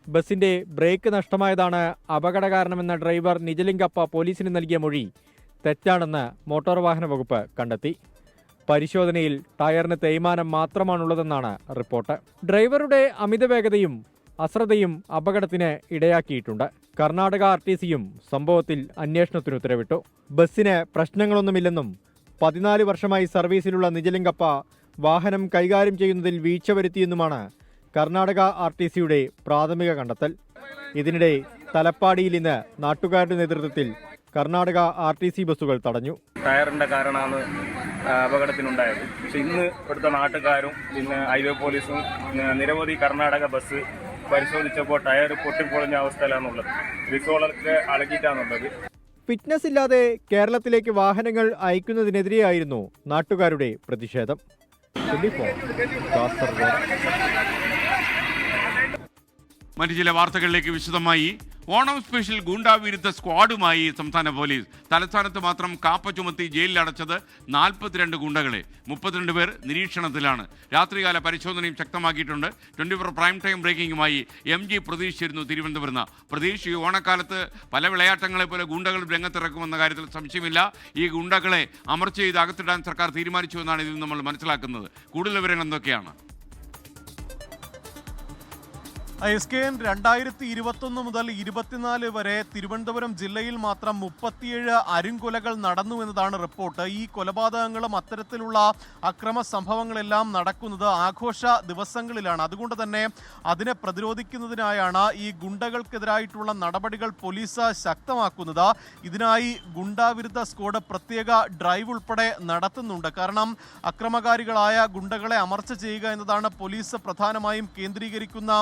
ബസിന്റെ ബ്രേക്ക് നഷ്ടമായതാണ് അപകട കാരണമെന്ന ഡ്രൈവർ നിജലിംഗപ്പ പോലീസിന് നൽകിയ മൊഴി തെറ്റാണെന്ന് മോട്ടോർ വാഹന വകുപ്പ് കണ്ടെത്തി. പരിശോധനയിൽ ടയറിന് തേയ്മാനം മാത്രമാണുള്ളതെന്നാണ് റിപ്പോർട്ട്. ഡ്രൈവറുടെ അമിതവേഗതയും അശ്രദ്ധയും അപകടത്തിന് ഇടയാക്കിയിട്ടുണ്ട്. കർണാടക RTCയും സംഭവത്തിൽ അന്വേഷണത്തിന് ഉത്തരവിട്ടു. ബസ്സിന് പ്രശ്നങ്ങളൊന്നുമില്ലെന്നും 14 വർഷമായി സർവീസിലുള്ള നിജലിംഗപ്പ വാഹനം കൈകാര്യം ചെയ്യുന്നതിൽ വീഴ്ച വരുത്തിയെന്നുമാണ് കർണാടക RTCയുടെ പ്രാഥമിക കണ്ടെത്തൽ. ഇതിനിടെ തലപ്പാടിയിൽ ഇന്ന് നാട്ടുകാരുടെ നേതൃത്വത്തിൽ കർണാടക RTC ബസ്സുകൾ തടഞ്ഞു. ടയറിന്റെ കാരണമാണ് അപകടത്തിനുണ്ടായത്. പക്ഷെ ഇന്ന് ഇവിടുത്തെ നാട്ടുകാരും പിന്നെ ഹൈവേ പോലീസും നിരവധി കർണാടക ബസ് പരിശോധിച്ചപ്പോൾ ടയർ പൊട്ടിപ്പൊളിഞ്ഞ അവസ്ഥയിലാണുള്ളത്. റിസോളൊക്കെ അളകിയിട്ടാണുള്ളത്. ഫിറ്റ്നസ് ഇല്ലാതെ കേരളത്തിലേക്ക് വാഹനങ്ങൾ അയക്കുന്നതിനെതിരെയായിരുന്നു നാട്ടുകാരുടെ പ്രതിഷേധം. മറ്റു ചില വാർത്തകളിലേക്ക് വിശദമായി. ഓണം സ്പെഷ്യൽ ഗൂണ്ടാവിരുദ്ധ സ്ക്വാഡുമായി സംസ്ഥാന പോലീസ്. തലസ്ഥാനത്ത് മാത്രം കാപ്പ ചുമത്തി ജയിലിലടച്ചത് 42 ഗുണ്ടകളെ. 32 പേർ നിരീക്ഷണത്തിലാണ്. രാത്രികാല പരിശോധനയും ശക്തമാക്കിയിട്ടുണ്ട്. 24 പ്രൈം ടൈം ബ്രേക്കിംഗുമായി MG പ്രതീഷ് ചേരുന്നു തിരുവനന്തപുരത്ത്. പ്രതീഷ്, ഈ ഓണക്കാലത്ത് പല വിളയാട്ടങ്ങളെ പോലെ ഗുണ്ടകൾ രംഗത്തിറക്കുമെന്ന കാര്യത്തിൽ സംശയമില്ല. ഈ ഗുണ്ടകളെ അമർച്ച ചെയ്ത് അകത്തിടാൻ സർക്കാർ തീരുമാനിച്ചു എന്നാണ് ഇതിൽ നമ്മൾ മനസ്സിലാക്കുന്നത്. കൂടുതൽ വിവരങ്ങൾ എന്തൊക്കെയാണ്? SKN 2021 മുതൽ 24 വരെ തിരുവനന്തപുരം ജില്ലയിൽ മാത്രം 37 അരുംകൊലകൾ നടന്നു എന്നതാണ് റിപ്പോർട്ട്. ഈ കൊലപാതകങ്ങളും അത്തരത്തിലുള്ള അക്രമ സംഭവങ്ങളെല്ലാം നടക്കുന്നത് ആഘോഷ ദിവസങ്ങളിലാണ്. അതുകൊണ്ട് തന്നെ അതിനെ പ്രതിരോധിക്കുന്നതിനായാണ് ഈ ഗുണ്ടകൾക്കെതിരായിട്ടുള്ള നടപടികൾ പോലീസ് ശക്തമാക്കുന്നത്. ഇതിനായി ഗുണ്ടാവിരുദ്ധ സ്ക്വാഡ് പ്രത്യേക ഡ്രൈവ് ഉൾപ്പെടെ നടത്തുന്നുണ്ട്. കാരണം അക്രമകാരികളായ ഗുണ്ടകളെ അമർച്ച ചെയ്യുക എന്നതാണ് പോലീസ് പ്രധാനമായും കേന്ദ്രീകരിക്കുന്ന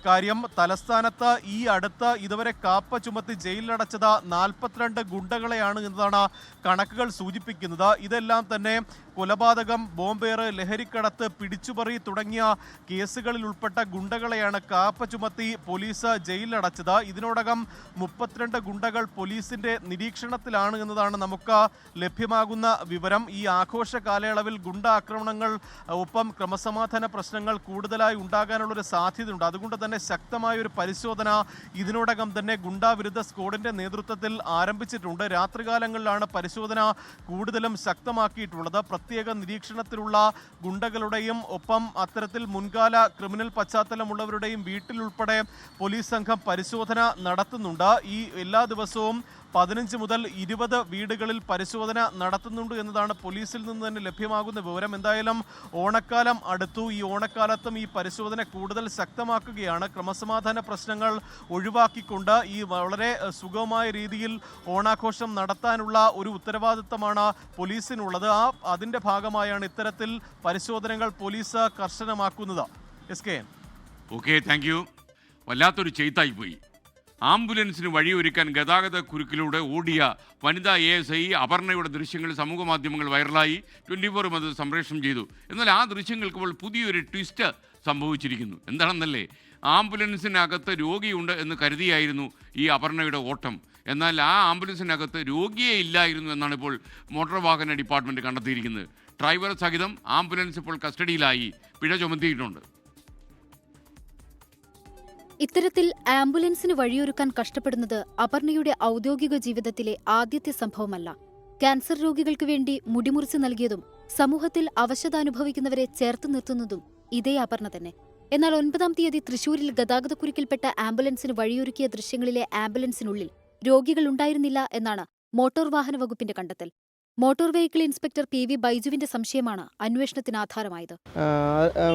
കാര്യം. തലസ്ഥാനത്ത് ഈ അടുത്ത് ഇതുവരെ കാപ്പ ചുമത്തി ജയിലിലടച്ചത് 42 ഗുണ്ടകളെയാണ് എന്നതാണ് കണക്കുകൾ സൂചിപ്പിക്കുന്നത്. ഇതെല്ലാം തന്നെ കൊലപാതകം, ബോംബേറ്, ലഹരിക്കടത്ത്, പിടിച്ചുപറി തുടങ്ങിയ കേസുകളിൽ ഉൾപ്പെട്ട ഗുണ്ടകളെയാണ് കാപ്പ ചുമത്തി പോലീസ് ജയിലിലടച്ചത്. ഇതിനോടകം 32 ഗുണ്ടകൾ പോലീസിന്റെ നിരീക്ഷണത്തിലാണ് എന്നതാണ് നമുക്ക് ലഭ്യമാകുന്ന വിവരം. ഈ ആഘോഷ കാലയളവിൽ ഗുണ്ട ആക്രമണങ്ങൾ ഒപ്പം ക്രമസമാധാന പ്രശ്നങ്ങൾ കൂടുതലായി ഉണ്ടാകാനുള്ളൊരു സാധ്യതയുണ്ട്. അതുകൊണ്ട് തന്നെ ശക്തമായ ഒരു പരിശോധന ഇതിനോടകം തന്നെ ഗുണ്ടാവിരുദ്ധ സ്ക്വാഡിന്റെ നേതൃത്വത്തിൽ ആരംഭിച്ചിട്ടുണ്ട്. രാത്രികാലങ്ങളിലാണ് പരിശോധന കൂടുതലും ശക്തമാക്കിയിട്ടുള്ളത്. പ്രത്യേക നിരീക്ഷണത്തിലുള്ള ഗുണ്ടകളുടെയും ഒപ്പം അത്തരത്തിൽ മുൻകാല ക്രിമിനൽ പശ്ചാത്തലമുള്ളവരുടെയും വീട്ടിലുൾപ്പെടെ പോലീസ് സംഘം പരിശോധന നടത്തുന്നുണ്ട്. ഈ എല്ലാ ദിവസവും 15 മുതൽ 20 വീടുകളിൽ പരിശോധന നടത്തുന്നുണ്ട് എന്നതാണ് പോലീസിൽ നിന്ന് തന്നെ ലഭ്യമാകുന്ന വിവരം. എന്തായാലും ഓണക്കാലം അടുത്തു. ഈ ഓണക്കാലത്തും ഈ പരിശോധന കൂടുതൽ ശക്തമാക്കുകയാണ്. ക്രമസമാധാന പ്രശ്നങ്ങൾ ഒഴിവാക്കിക്കൊണ്ട് ഈ വളരെ സുഗമമായ രീതിയിൽ ഓണാഘോഷം നടത്താനുള്ള ഒരു ഉത്തരവാദിത്തമാണ് പോലീസിനുള്ളത്. അതിൻ്റെ ഭാഗമായാണ് ഇത്തരത്തിൽ പരിശോധനകൾ പോലീസ് കർശനമാക്കുന്നത്. SKN. Okay, thank you. വല്ലാത്തൊരു ചെയ്ത്തായി പോയി. ആംബുലൻസിന് വഴിയൊരുക്കാൻ ഗതാഗത കുരുക്കിലൂടെ ഓടിയ വനിതാ ASI അപർണയുടെ ദൃശ്യങ്ങൾ സമൂഹ മാധ്യമങ്ങൾ വൈറലായി. 24 അത് സംപ്രേഷണം ചെയ്തു. എന്നാൽ ആ ദൃശ്യങ്ങൾക്ക് ഇപ്പോൾ പുതിയൊരു ട്വിസ്റ്റ് സംഭവിച്ചിരിക്കുന്നു. എന്താണെന്നല്ലേ, ആംബുലൻസിനകത്ത് രോഗിയുണ്ട് എന്ന് കരുതിയായിരുന്നു ഈ അപർണയുടെ ഓട്ടം. എന്നാൽ ആ ആംബുലൻസിനകത്ത് രോഗിയെ ഇല്ലായിരുന്നു എന്നാണ് ഇപ്പോൾ മോട്ടോർ വാഹന ഡിപ്പാർട്ട്മെൻറ്റ് കണ്ടെത്തിയിരിക്കുന്നത്. ഡ്രൈവർ സഹിതം ആംബുലൻസ് ഇപ്പോൾ കസ്റ്റഡിയിലായി. പിഴ ചുമത്തിയിട്ടുണ്ട്. ഇത്തരത്തിൽ ആംബുലൻസിന് വഴിയൊരുക്കാൻ കഷ്ടപ്പെടുന്നത് അപർണയുടെ ഔദ്യോഗിക ജീവിതത്തിലെ ആദ്യത്തെ സംഭവമല്ല. ക്യാൻസർ രോഗികൾക്ക് വേണ്ടി മുടിമുറിച്ച് നൽകിയതും സമൂഹത്തിൽ അവശത അനുഭവിക്കുന്നവരെ ചേർത്ത് നിർത്തുന്നതും ഇതേ അപർണ തന്നെ. എന്നാൽ 9-ാം തീയതി തൃശൂരിൽ ഗതാഗതക്കുരുക്കിൽപ്പെട്ട ആംബുലൻസിന് വഴിയൊരുക്കിയ ദൃശ്യങ്ങളിലെ ആംബുലൻസിനുള്ളിൽ രോഗികൾ ഉണ്ടായിരുന്നില്ല എന്നാണ് മോട്ടോർ വാഹന വകുപ്പിന്റെ കണ്ടെത്തൽ. മോട്ടോർ വെഹിക്കിൾ ഇൻസ്പെക്ടർ PV ബൈജുവിന്റെ സംശയമാണ് അന്വേഷണത്തിന് ആധാരമായത്.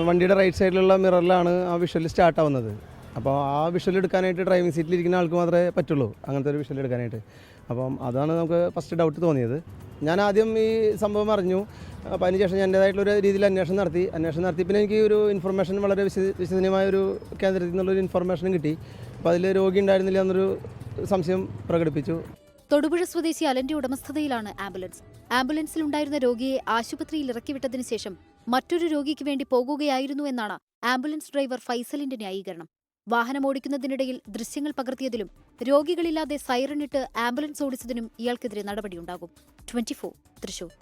വണ്ടിയുടെ റൈറ്റ് സൈഡിലുള്ള മിററിലാണ് ആ വിഷ്വൽ സ്റ്റാർട്ട് ആവുന്നത്. അപ്പോൾ ആ വിഷ്വൽ എടുക്കാനായിട്ട് ഡ്രൈവിംഗ് സീറ്റിലിരിക്കുന്ന ആൾക്ക് മാത്രമേ പറ്റുള്ളൂ അങ്ങനത്തെ ഒരു വിഷ്വൽ എടുക്കാനായിട്ട്. അപ്പം അതാണ് നമുക്ക് ഫസ്റ്റ് ഡൗട്ട് തോന്നിയത്. ഞാൻ ആദ്യം ഈ സംഭവം അറിഞ്ഞു. അപ്പോൾ അതിനുശേഷം ഞാൻ എൻ്റേതായിട്ടുള്ളൊരു രീതിയിൽ അന്വേഷണം നടത്തി പിന്നെ എനിക്ക് ഒരു ഇൻഫർമേഷൻ വളരെ വിശ്വസനീയമായ ഒരു കേന്ദ്രത്തിൽ നിന്നുള്ളൊരു ഇൻഫർമേഷൻ കിട്ടി. അപ്പോൾ അതിൽ രോഗി ഉണ്ടായിരുന്നില്ല എന്നൊരു സംശയം പ്രകടിപ്പിച്ചു. തൊടുപുഴ സ്വദേശി അലന്റെ ഉടമസ്ഥതയിലാണ് ആംബുലൻസ്. ആംബുലൻസിലുണ്ടായിരുന്ന രോഗിയെ ആശുപത്രിയിൽ ഇറക്കിവിട്ടതിനു ശേഷം മറ്റൊരു രോഗിക്ക് വേണ്ടി പോകുകയായിരുന്നു എന്നാണ് ആംബുലൻസ് ഡ്രൈവർ ഫൈസലിന്റെ ന്യായീകരണം. വാഹനമോടിക്കുന്നതിനിടയിൽ ദൃശ്യങ്ങൾ പകർത്തിയതിലും രോഗികളില്ലാതെ സൈറണിട്ട് ആംബുലൻസ് ഓടിച്ചതിനും ഇയാൾക്കെതിരെ നടപടിയുണ്ടാകും. 24 തൃശൂർ.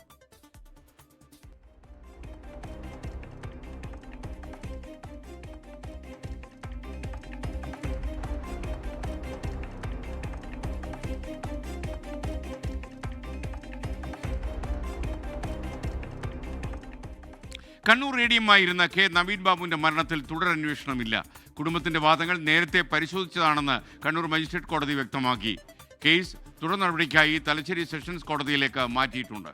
കണ്ണൂർ ADM-ആയിരുന്ന കെ നവീൻ ബാബുവിന്റെ മരണത്തിൽ തുടരന്വേഷണമില്ല. കുടുംബത്തിന്റെ വാദങ്ങൾ നേരത്തെ പരിശോധിച്ചതാണെന്ന് കണ്ണൂർ മജിസ്ട്രേറ്റ് കോടതി വ്യക്തമാക്കി. കേസ് തുടർ നടപടിക്കായി തലശ്ശേരി സെഷൻസ് കോടതിയിലേക്ക് മാറ്റിയിട്ടുണ്ട്.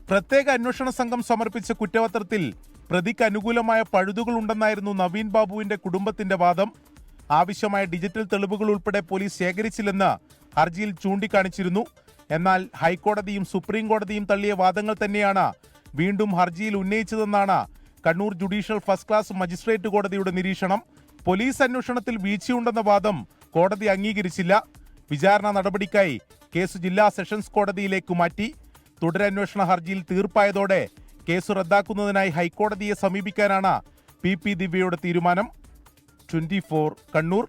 പ്രത്യേക അന്വേഷണ സംഘം സമർപ്പിച്ച കുറ്റപത്രത്തിൽ പ്രതിക്ക് അനുകൂലമായ പഴുതുകളുണ്ടെന്നായിരുന്നു നവീൻ ബാബുവിന്റെ കുടുംബത്തിന്റെ വാദം. ആവശ്യമായ ഡിജിറ്റൽ തെളിവുകൾ ഉൾപ്പെടെ പോലീസ് ശേഖരിച്ചില്ലെന്ന് ഹർജിയിൽ ചൂണ്ടിക്കാണിച്ചിരുന്നു. എന്നാൽ ഹൈക്കോടതിയും സുപ്രീം കോടതിയും തള്ളിയ വാദങ്ങൾ തന്നെയാണ് വീണ്ടും ഹർജിയിൽ ഉന്നയിച്ചതെന്നാണ് Kannur judicial first class magistrate കോടതിയുടെ നിരീക്ഷണം. പോലീസ് അന്വേഷണത്തിൽ വീഴ്ചയുണ്ടെന്ന വാദം കോടതി അംഗീകരിച്ചില്ല. വിചാരണ നടപടിക്കായി കേസ് ജില്ലാ സെഷൻസ് കോടതിയിലേക്ക് മാറ്റി. തുടരന്വേഷണ ഹർജിയിൽ തീർപ്പായതോടെ കേസ് റദ്ദാക്കുന്നതിനായി ഹൈക്കോടതിയെ സമീപിക്കാനാണ് PP ദിവ്യയുടെ തീരുമാനം. 24 കണ്ണൂർ.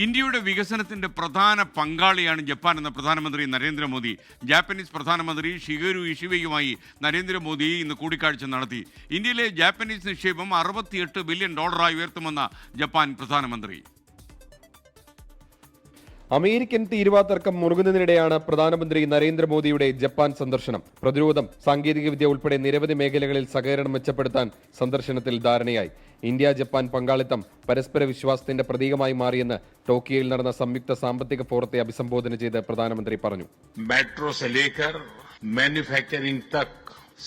ഇന്ത്യയുടെ വികസനത്തിന്റെ പ്രധാന പങ്കാളിയാണ് ജപ്പാൻ എന്ന പ്രധാനമന്ത്രി നരേന്ദ്രമോദി. ജാപ്പനീസ് പ്രധാനമന്ത്രി ഷിഗേരു ഇഷിബയുമായി നരേന്ദ്രമോദി ഇന്ന് കൂടിക്കാഴ്ച നടത്തി. ഇന്ത്യയിലെ ജാപ്പനീസ് നിക്ഷേപം $68 ബില്യൺ ഉയർത്തുമെന്ന ജപ്പാൻ പ്രധാനമന്ത്രി. അമേരിക്കൻ തീരുവ തർക്കം മുറുകുന്നതിനിടെയാണ് പ്രധാനമന്ത്രി നരേന്ദ്രമോദിയുടെ ജപ്പാൻ സന്ദർശനം. പ്രതിരോധം, സാങ്കേതികവിദ്യ ഉൾപ്പെടെ നിരവധി മേഖലകളിൽ സഹകരണം മെച്ചപ്പെടുത്താൻ സന്ദർശനത്തിൽ ധാരണയായി. ഇന്ത്യ ജപ്പാൻ പങ്കാളിത്തം പരസ്പര വിശ്വാസത്തിന്റെ പ്രതീകമായി മാറിയെന്ന് ടോക്കിയോയിൽ നടന്ന സംയുക്ത സാമ്പത്തിക ഫോറത്തെ അഭിസംബോധന ചെയ്ത് പ്രധാനമന്ത്രി പറഞ്ഞു. मेट्रो से लेकर मैन्युफैक्चरिंग तक,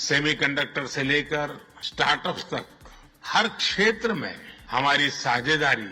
सेमीकंडक्टर से लेकर स्टार्टअप्स तक, हर क्षेत्र में हमारी साझेदारी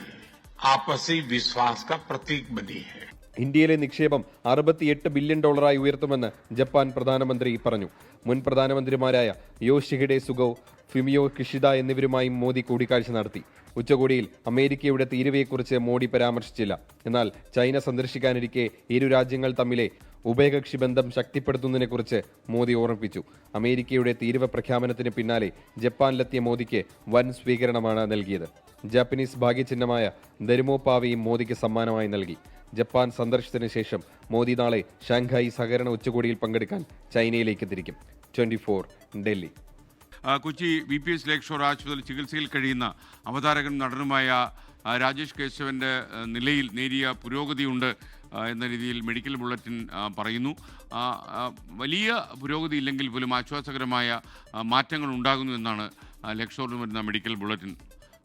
आपसी विश्वास का प्रतीक बनी है. ഇന്ത്യയിലെ നിക്ഷേപം $68 ബില്യൺ ഉയർത്തുമെന്ന് ജപ്പാൻ പ്രധാനമന്ത്രി പറഞ്ഞു. മുൻ പ്രധാനമന്ത്രിമാരായ യോഷിഹിഡെ സുഗോ, ഫുമിയോ കിഷിഡ എന്നിവരുമായും മോദി കൂടിക്കാഴ്ച നടത്തി. ഉച്ചകോടിയിൽ അമേരിക്കയുടെ തീരുവയെക്കുറിച്ച് മോദി പരാമർശിച്ചില്ല. എന്നാൽ ചൈന സന്ദർശിക്കാനിരിക്കെ ഇരു രാജ്യങ്ങൾ തമ്മിലെ ഉഭയകക്ഷി ബന്ധം ശക്തിപ്പെടുത്തുന്നതിനെക്കുറിച്ച് മോദി ഓർമ്മിപ്പിച്ചു. അമേരിക്കയുടെ തീരുവ പ്രഖ്യാപനത്തിന് പിന്നാലെ ജപ്പാനിലെത്തിയ മോദിക്ക് വൻ സ്വീകരണമാണ് നൽകിയത്. ജാപ്പനീസ് ഭാഗ്യചിഹ്നമായ ദരുമോപാവയും മോദിക്ക് സമ്മാനമായി നൽകി. ജപ്പാൻ സന്ദർശനത്തിന് ശേഷം മോദി നാളെ ഷാങ്ഹായി സഹകരണ ഉച്ചകോടിയിൽ പങ്കെടുക്കാൻ ചൈനയിലേക്ക് തിരിക്കും. 24 Delhi. Kochi VPS lakeshore ആശുപത്രിയിൽ ചികിത്സയിൽ കഴിയുന്ന അവതാരകനും നടനുമായ രാജേഷ് കേശവന്റെ നിലയിൽ നേരിയ പുരോഗതിയുണ്ട് എന്ന രീതിയിൽ മെഡിക്കൽ ബുള്ളറ്റിൻ പറയുന്നു. വലിയ പുരോഗതി ഇല്ലെങ്കിൽ പോലും ആശ്വാസകരമായ മാറ്റങ്ങൾ ഉണ്ടാകുന്നു എന്നാണ് ലേക്ക് ഷോറിൽ വരുന്ന മെഡിക്കൽ ബുള്ളറ്റിൻ.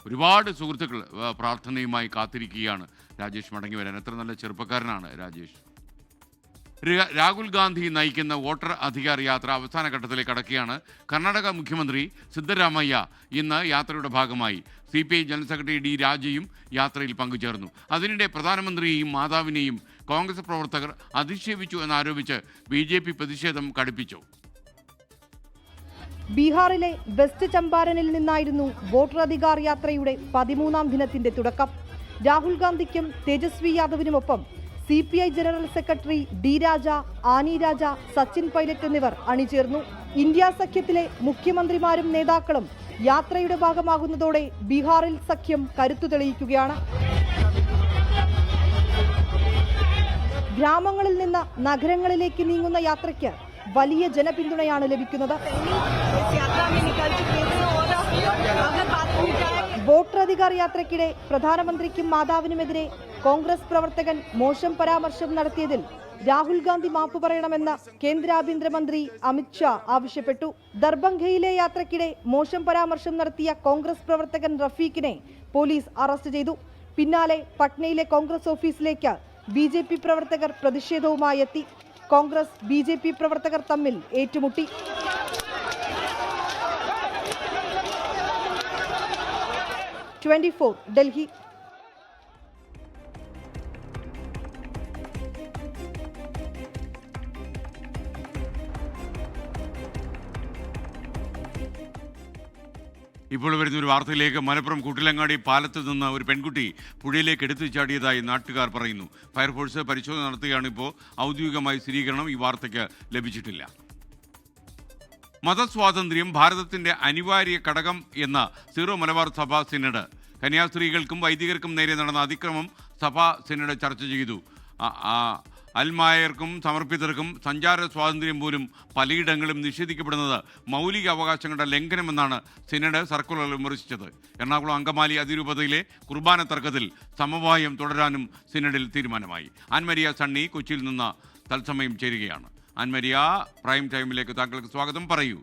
ഒരുപാട് സുഹൃത്തുക്കൾ പ്രാർത്ഥനയുമായി കാത്തിരിക്കുകയാണ് രാജേഷ് മടങ്ങി വരാൻ. എത്ര നല്ല ചെറുപ്പക്കാരനാണ് രാജേഷ്. രാഹുൽ ഗാന്ധി നയിക്കുന്ന വോട്ടർ അധികാർ യാത്ര അവസാന ഘട്ടത്തിലേക്ക് കടക്കുകയാണ്. കർണാടക മുഖ്യമന്ത്രി സിദ്ധരാമയ്യ ഇന്ന് യാത്രയുടെ ഭാഗമായി. CPI ജനറൽ സെക്രട്ടറി D രാജയും യാത്രയിൽ പങ്കുചേർന്നു. അതിനിടെ പ്രധാനമന്ത്രിയെയും മാതാവിനെയും കോൺഗ്രസ് പ്രവർത്തകർ അധിക്ഷേപിച്ചു എന്നാരോപിച്ച് BJP പ്രതിഷേധം കടുപ്പിച്ചു. ബീഹാറിലെ വെസ്റ്റ് ചമ്പാരനിൽ നിന്നായിരുന്നു വോട്ടർ അധികാർ യാത്രയുടെ 13ാം ദിനത്തിന്റെ തുടക്കം. രാഹുൽ ഗാന്ധിക്കും തേജസ്വി യാദവിനുമൊപ്പം CPI general secretary D Raja, Annie Raja, Sachin Pilot എന്നിവർ അണിചേർന്നു. ഇന്ത്യ സഖ്യത്തിലെ മുഖ്യമന്ത്രിമാരും നേതാക്കളും യാത്രയുടെ ഭാഗമാകുന്നതോടെ ബീഹാറിൽ സഖ്യം കരുത്തു തെളിയിക്കുകയാണ്. ഗ്രാമങ്ങളിൽ നിന്ന് നഗരങ്ങളിലേക്ക് നീങ്ങുന്ന യാത്രയ്ക്ക് വലിയ ജനപിന്തുണയാണ് ലഭിക്കുന്നത്. വോട്ടർ അധികാർ യാത്രയ്ക്കിടെ പ്രധാനമന്ത്രിക്കും മാതാവിനുമെതിരെ കോൺഗ്രസ് പ്രവർത്തകൻ മോശം പരാമർശം നടത്തിയതിൽ രാഹുൽ ഗാന്ധി മാപ്പ് പറയണമെന്ന് കേന്ദ്ര ആഭ്യന്തരമന്ത്രി അമിത്ഷാ ആവശ്യപ്പെട്ടു. ദർഭംഗയിലെ യാത്രയ്ക്കിടെ മോശം പരാമർശം നടത്തിയ കോൺഗ്രസ് പ്രവർത്തകൻ റഫീഖിനെ പോലീസ് അറസ്റ്റ് ചെയ്തു. പിന്നാലെ പട്നയിലെ കോൺഗ്രസ് ഓഫീസിലേക്ക് BJP പ്രവർത്തകർ പ്രതിഷേധവുമായി എത്തി. കോൺഗ്രസ് BJP പ്രവർത്തകർ തമ്മിൽ ഏറ്റുമുട്ടി. ഡൽഹി. ഇപ്പോൾ വരുന്ന ഒരു വാർത്തയിലേക്ക്. മലപ്പുറം കൂട്ടിലങ്ങാടി പാലത്ത് നിന്ന് ഒരു പെൺകുട്ടി പുഴയിലേക്ക് എടുത്തു ചാടിയതായി നാട്ടുകാർ പറയുന്നു. ഫയർഫോഴ്സ് പരിശോധന നടത്തുകയാണ്. ഇപ്പോൾ ഔദ്യോഗികമായി സ്ഥിരീകരണം ഈ വാർത്തയ്ക്ക് ലഭിച്ചിട്ടില്ല. മതസ്വാതന്ത്ര്യം ഭാരതത്തിന്റെ അനിവാര്യ ഘടകം എന്ന സീറോ മലബാർ സഭ സിനഡ്. കന്യാസ്ത്രീകൾക്കും വൈദികർക്കും നേരെ നടന്ന അതിക്രമം സഭാ സിനഡ് ചർച്ച ചെയ്തു. അൽമായർക്കും സമർപ്പിതർക്കും സഞ്ചാര സ്വാതന്ത്ര്യം പോലും പലയിടങ്ങളും നിഷേധിക്കപ്പെടുന്നത് മൗലിക അവകാശങ്ങളുടെ ലംഘനമെന്നാണ് സിനഡ് സർക്കുലറിൽ വിമർശിച്ചത്. എറണാകുളം അങ്കമാലി അതിരൂപതയിലെ കുർബാന തർക്കത്തിൽ സമവായം തുടരാനും സിനഡിൽ തീരുമാനമായി. ആൻമരിയ സണ്ണി കൊച്ചിയിൽ നിന്ന് തത്സമയം ചേരുകയാണ്. ആൻമരിയ, പ്രൈം ടൈമിലേക്ക് താങ്കൾക്ക് സ്വാഗതം. പറയൂ.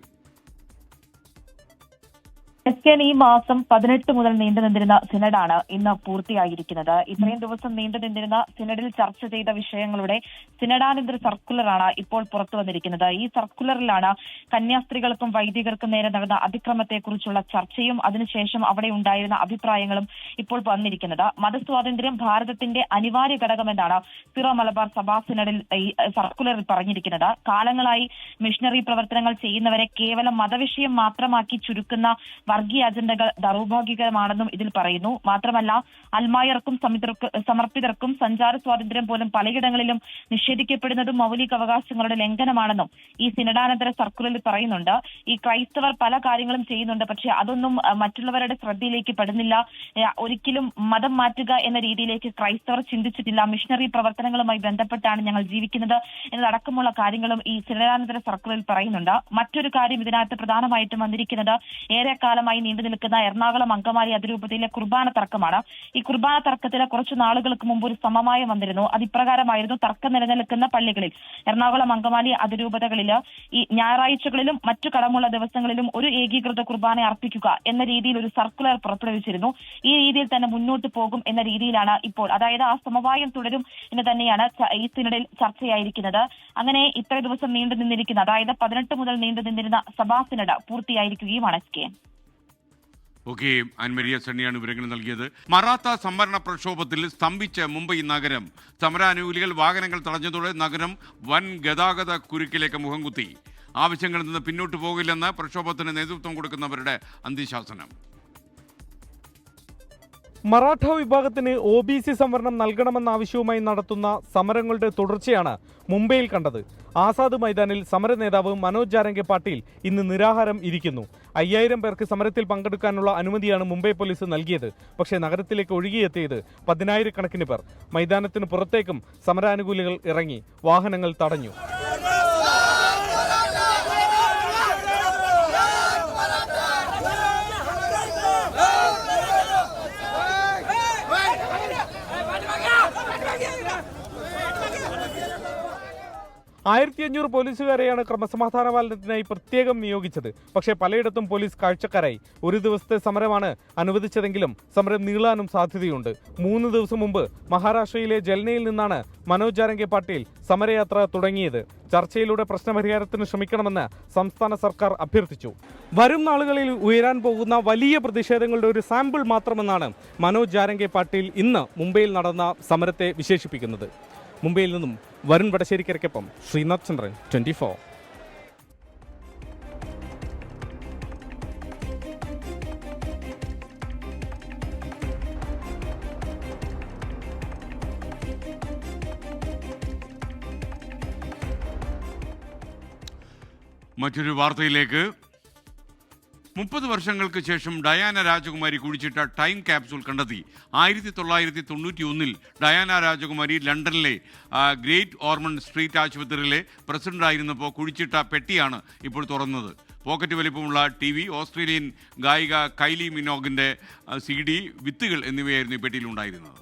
ഈ മാസം 18 മുതൽ നീണ്ടു നിന്നിരുന്ന സിനഡാണ് ഇന്ന് പൂർത്തിയായിരിക്കുന്നത്. ഇത്രയും ദിവസം നീണ്ടു നിന്നിരുന്ന സിനഡിൽ ചർച്ച ചെയ്ത വിഷയങ്ങളുടെ സിനഡാനന്തര സർക്കുലറാണ് ഇപ്പോൾ പുറത്തു വന്നിരിക്കുന്നത്. ഈ സർക്കുലറിലാണ് കന്യാസ്ത്രീകൾക്കും വൈദികർക്കും നേരെ നടന്ന അതിക്രമത്തെക്കുറിച്ചുള്ള ചർച്ചയും അതിനുശേഷം അവിടെ ഉണ്ടായിരുന്ന അഭിപ്രായങ്ങളും ഇപ്പോൾ വന്നിരിക്കുന്നത്. മതസ്വാതന്ത്ര്യം ഭാരതത്തിന്റെ അനിവാര്യ ഘടകമെന്നാണ് സിറോ മലബാർ സഭാ സിനഡിൽ ഈ സർക്കുലറിൽ പറഞ്ഞിരിക്കുന്നത്. കാലങ്ങളായി മിഷണറി പ്രവർത്തനങ്ങൾ ചെയ്യുന്നവരെ കേവലം മതവിഷയം മാത്രമാക്കി ചുരുക്കുന്ന വർഗീയ അജണ്ടകൾ ദൗർഭാഗ്യകരമാണെന്നും ഇതിൽ പറയുന്നു. മാത്രമല്ല, അൽമായർക്കും സമർപ്പിതർക്കും സഞ്ചാര സ്വാതന്ത്ര്യം പോലും പലയിടങ്ങളിലും നിഷേധിക്കപ്പെടുന്നതും മൗലിക അവകാശങ്ങളുടെ ലംഘനമാണെന്നും ഈ സിനഡാനന്തര സർക്കുലറിൽ പറയുന്നുണ്ട്. ഈ ക്രൈസ്തവർ പല കാര്യങ്ങളും ചെയ്യുന്നുണ്ട്, പക്ഷെ അതൊന്നും മറ്റുള്ളവരുടെ ശ്രദ്ധയിലേക്ക് പെടുന്നില്ല. ഒരിക്കലും മതം മാറ്റുക എന്ന രീതിയിലേക്ക് ക്രൈസ്തവർ ചിന്തിച്ചിട്ടില്ല. മിഷണറി പ്രവർത്തനങ്ങളുമായി ബന്ധപ്പെട്ടാണ് ഞങ്ങൾ ജീവിക്കുന്നത് എന്നതടക്കമുള്ള കാര്യങ്ങളും ഈ സിനഡാനന്തര സർക്കുലറിൽ പറയുന്നുണ്ട്. മറ്റൊരു കാര്യം ഇതിനകത്ത് പ്രധാനമായിട്ടും വന്നിരിക്കുന്നത് ഏറെക്കാലമായി നീണ്ടു നിൽക്കുന്ന എറണാകുളം അങ്കമാലി അതിരൂപതയിലെ കുർബാന തർക്കമാണ്. ഈ കുർബാന തർക്കത്തില് കുറച്ചു നാളുകൾക്ക് മുമ്പ് ഒരു സമവായം വന്നിരുന്നു. അത് ഇപ്രകാരമായിരുന്നു: തർക്കം നിലനിൽക്കുന്ന പള്ളികളിൽ, എറണാകുളം അങ്കമാലി അതിരൂപതകളില് ഈ ഞായറാഴ്ചകളിലും മറ്റു കടമുള്ള ദിവസങ്ങളിലും ഒരു ഏകീകൃത കുർബാന അർപ്പിക്കുക എന്ന രീതിയിൽ ഒരു സർക്കുലർ പുറപ്പെടുവിച്ചിരുന്നു. ഈ രീതിയിൽ തന്നെ മുന്നോട്ട് പോകും എന്ന രീതിയിലാണ് ഇപ്പോൾ, അതായത് ആ സമവായം തുടരും എന്ന് തന്നെയാണ് ഈ സിനഡിൽ ചർച്ചയായിരിക്കുന്നത്. അങ്ങനെ ഇത്ര ദിവസം നീണ്ടു നിന്നിരിക്കുന്ന, അതായത് 18 മുതൽ നീണ്ടു നിന്നിരുന്ന സഭാ സിനഡ് പൂർത്തിയായിരിക്കുകയുമാണ്. ഓക്കെ, ആൻമരിയ സണ്ണിയാണ് വിവരങ്ങൾ നൽകിയത്. മറാത്ത സംവരണ പ്രക്ഷോഭത്തിൽ സ്തംഭിച്ച് മുംബൈ നഗരം. സമരാനുകൂലികൾ വാഹനങ്ങൾ തടഞ്ഞതോടെ നഗരം വൻ ഗതാഗത കുരുക്കിലേക്ക് മുഖം കുത്തി. ആവശ്യങ്ങളിൽ നിന്ന് പിന്നോട്ട് പോകില്ലെന്ന് പ്രക്ഷോഭത്തിന് നേതൃത്വം കൊടുക്കുന്നവരുടെ അന്ത്യശാസനം. മറാഠ വിഭാഗത്തിന് OBC സംവരണം നൽകണമെന്ന ആവശ്യവുമായി നടത്തുന്ന സമരങ്ങളുടെ തുടർച്ചയാണ് മുംബൈയിൽ കണ്ടത്. ആസാദ് മൈതാനിൽ സമര നേതാവ് മനോജ് ജാരംഗെ പാട്ടീൽ ഇന്ന് നിരാഹാരം ഇരിക്കുന്നു. 5000 പേർക്ക് സമരത്തിൽ പങ്കെടുക്കാനുള്ള അനുമതിയാണ് മുംബൈ പോലീസ് നൽകിയത്. പക്ഷേ നഗരത്തിലേക്ക് ഒഴുകിയെത്തിയത് 10,000 കണക്കിന് പേർ. മൈതാനത്തിന് പുറത്തേക്കും സമരാനുകൂലികൾ ഇറങ്ങി വാഹനങ്ങൾ തടഞ്ഞു. $1500 പോലീസുകാരെയാണ് ക്രമസമാധാന പാലനത്തിനായി പ്രത്യേകം നിയോഗിച്ചത്. പക്ഷേ പലയിടത്തും പോലീസ് കാഴ്ചക്കാരായി. ഒരു ദിവസത്തെ സമരമാണ് അനുവദിച്ചതെങ്കിലും സമരം നീളാനും സാധ്യതയുണ്ട്. 3 ദിവസം മുമ്പ് മഹാരാഷ്ട്രയിലെ ജൽനയിൽ നിന്നാണ് മനോജ് ജാരംഗെ പാട്ടീൽ സമരയാത്ര തുടങ്ങിയത്. ചർച്ചയിലൂടെ പ്രശ്നപരിഹാരത്തിന് ശ്രമിക്കണമെന്ന് സംസ്ഥാന സർക്കാർ അഭ്യർത്ഥിച്ചു. വരും നാളുകളിൽ ഉയരാൻ പോകുന്ന വലിയ പ്രതിഷേധങ്ങളുടെ ഒരു സാമ്പിൾ മാത്രമെന്നാണ് മനോജ് ജാരംഗെ പാട്ടീൽ ഇന്ന് മുംബൈയിൽ നടന്ന സമരത്തെ വിശേഷിപ്പിക്കുന്നത്. മുംബൈയിൽ നിന്നും വരുൺ വടശ്ശേരിക്കരയ്ക്കൊപ്പം ശ്രീനാഥ് ചന്ദ്രൻ, 24. മറ്റൊരു വാർത്തയിലേക്ക്. 30 വർഷങ്ങൾക്ക് ശേഷം ഡയാന രാജകുമാരി കുഴിച്ചിട്ട ടൈം ക്യാപ്സൂൾ കണ്ടെത്തി. 1991 ഡയാന രാജകുമാരി ലണ്ടനിലെ ഗ്രേറ്റ് ഓർമണ്ട് സ്ട്രീറ്റ് ആശുപത്രിയിലെ പ്രസിഡന്റായിരുന്നപ്പോൾ കുഴിച്ചിട്ട പെട്ടിയാണ് ഇപ്പോൾ തുറന്നത്. പോക്കറ്റ് വലിപ്പമുള്ള TV, ഓസ്ട്രേലിയൻ ഗായിക കൈലി മിനോഗിൻ്റെ CD, വിത്തുകൾ എന്നിവയായിരുന്നു ഈ പെട്ടിയിലുണ്ടായിരുന്നത്.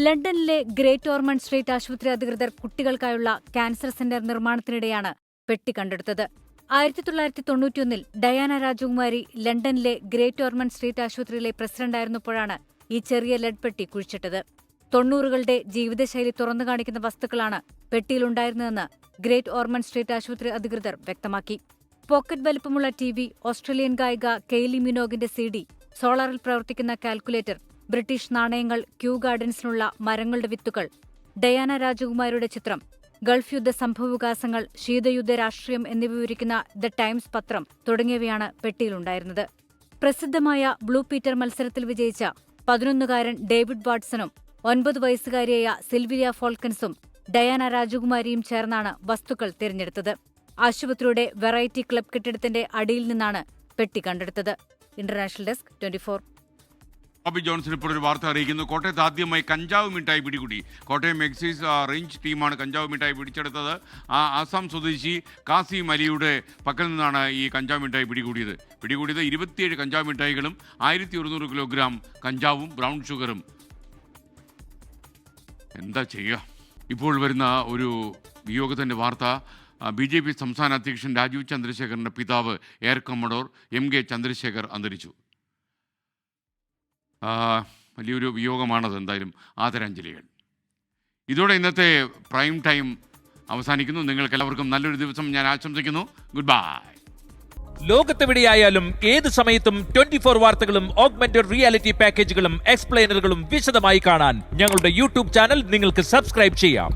ലണ്ടനിലെ ഗ്രേറ്റ് ഓർമണ്ട് സ്ട്രീറ്റ് ആശുപത്രി അധികൃതർ കുട്ടികൾക്കായുള്ള ക്യാൻസർ സെന്റർ നിർമ്മാണത്തിനിടെയാണ് പെട്ടി കണ്ടെടുത്തത്. 1991 ഡയാന രാജകുമാരി ലണ്ടനിലെ ഗ്രേറ്റ് ഓർമണ്ട് സ്ട്രീറ്റ് ആശുപത്രിയിലെ പ്രസിഡന്റായിരുന്നപ്പോഴാണ് ഈ ചെറിയ ലെഡ് പെട്ടി കുഴിച്ചിട്ടത്. 90കളുടെ ജീവിതശൈലി തുറന്നു കാണിക്കുന്ന വസ്തുക്കളാണ് പെട്ടിയിലുണ്ടായിരുന്നതെന്ന് ഗ്രേറ്റ് ഓർമണ്ട് സ്ട്രീറ്റ് ആശുപത്രി അധികൃതർ വ്യക്തമാക്കി. പോക്കറ്റ് വലിപ്പമുള്ള TV, ഓസ്ട്രേലിയൻ ഗായിക കെയ്ലി മിനോഗിന്റെ CD, സോളാറിൽ പ്രവർത്തിക്കുന്ന കാൽക്കുലേറ്റർ, ബ്രിട്ടീഷ് നാണയങ്ങൾ, ക്യൂ ഗാർഡൻസിനുള്ള മരങ്ങളുടെ വിത്തുകൾ, ഡയാന രാജകുമാരിയുടെ ചിത്രം, ഗൾഫ് യുദ്ധ സംഭവവികാസങ്ങൾ, ശീതയുദ്ധ രാഷ്ട്രീയം എന്നിവ വിവരിക്കുന്ന ദ ടൈംസ് പത്രം തുടങ്ങിയവയാണ് പെട്ടിയിലുണ്ടായിരുന്നത്. പ്രസിദ്ധമായ ബ്ലൂ പീറ്റർ മത്സരത്തിൽ വിജയിച്ച 11-കാരൻ ഡേവിഡ് വാട്സണും 9 വയസ്സുകാരിയായ സിൽവിയ ഫോൾക്കൻസും ഡയാന രാജകുമാരിയും ചേർന്നാണ് വസ്തുക്കൾ തിരഞ്ഞെടുത്തത്. ആശുപത്രിയുടെ വെറൈറ്റി ക്ലബ് കെട്ടിടത്തിന്റെ അടിയിൽ നിന്നാണ് പെട്ടി കണ്ടെടുത്തത്. International desk, 24. ബോബി ജോൺസൺ ഇപ്പോൾ ഒരു വാർത്ത അറിയിക്കുന്നു. കോട്ടയത്ത് ആദ്യമായി കഞ്ചാവ് മിഠായി പിടികൂടി. കോട്ടയം എക്സൈസ് റേഞ്ച് ടീമാണ് കഞ്ചാവ് മിഠായി പിടിച്ചെടുത്തത്. ആസാം സ്വദേശി കാസിം അലിയുടെ പക്കൽ നിന്നാണ് ഈ കഞ്ചാവ് മിഠായി പിടികൂടിയത്. 27 കഞ്ചാവ് മിഠായികളും 1100 കിലോഗ്രാം കഞ്ചാവും ബ്രൗൺ ഷുഗറും. എന്താ ചെയ്യുക? ഇപ്പോൾ വരുന്ന ഒരു വിയോഗത്തിൻ്റെ വാർത്ത BJP സംസ്ഥാന അധ്യക്ഷൻ രാജീവ് ചന്ദ്രശേഖറിൻ്റെ പിതാവ് എയർ കമ്മഡോർ MK ചന്ദ്രശേഖർ അന്തരിച്ചു. വലിയൊരു വിയോഗമാണത്. എന്തായാലും ആദരാഞ്ജലികൾ. ഇതോടെ ഇന്നത്തെ പ്രൈം ടൈം അവസാനിക്കുന്നു. നിങ്ങൾക്കെല്ലാവർക്കും നല്ലൊരു ദിവസം ഞാൻ ആശംസിക്കുന്നു. Good bye. ലോകത്തെവിടെയായാലും ഏത് സമയത്തും 24 വാർത്തകളും ഓഗ്മെന്റഡ് റിയാലിറ്റി പാക്കേജുകളും എക്സ്പ്ലെയിനറുകളും വിശദമായി കാണാൻ ഞങ്ങളുടെ യൂട്യൂബ് ചാനൽ നിങ്ങൾക്ക് സബ്സ്ക്രൈബ് ചെയ്യാം.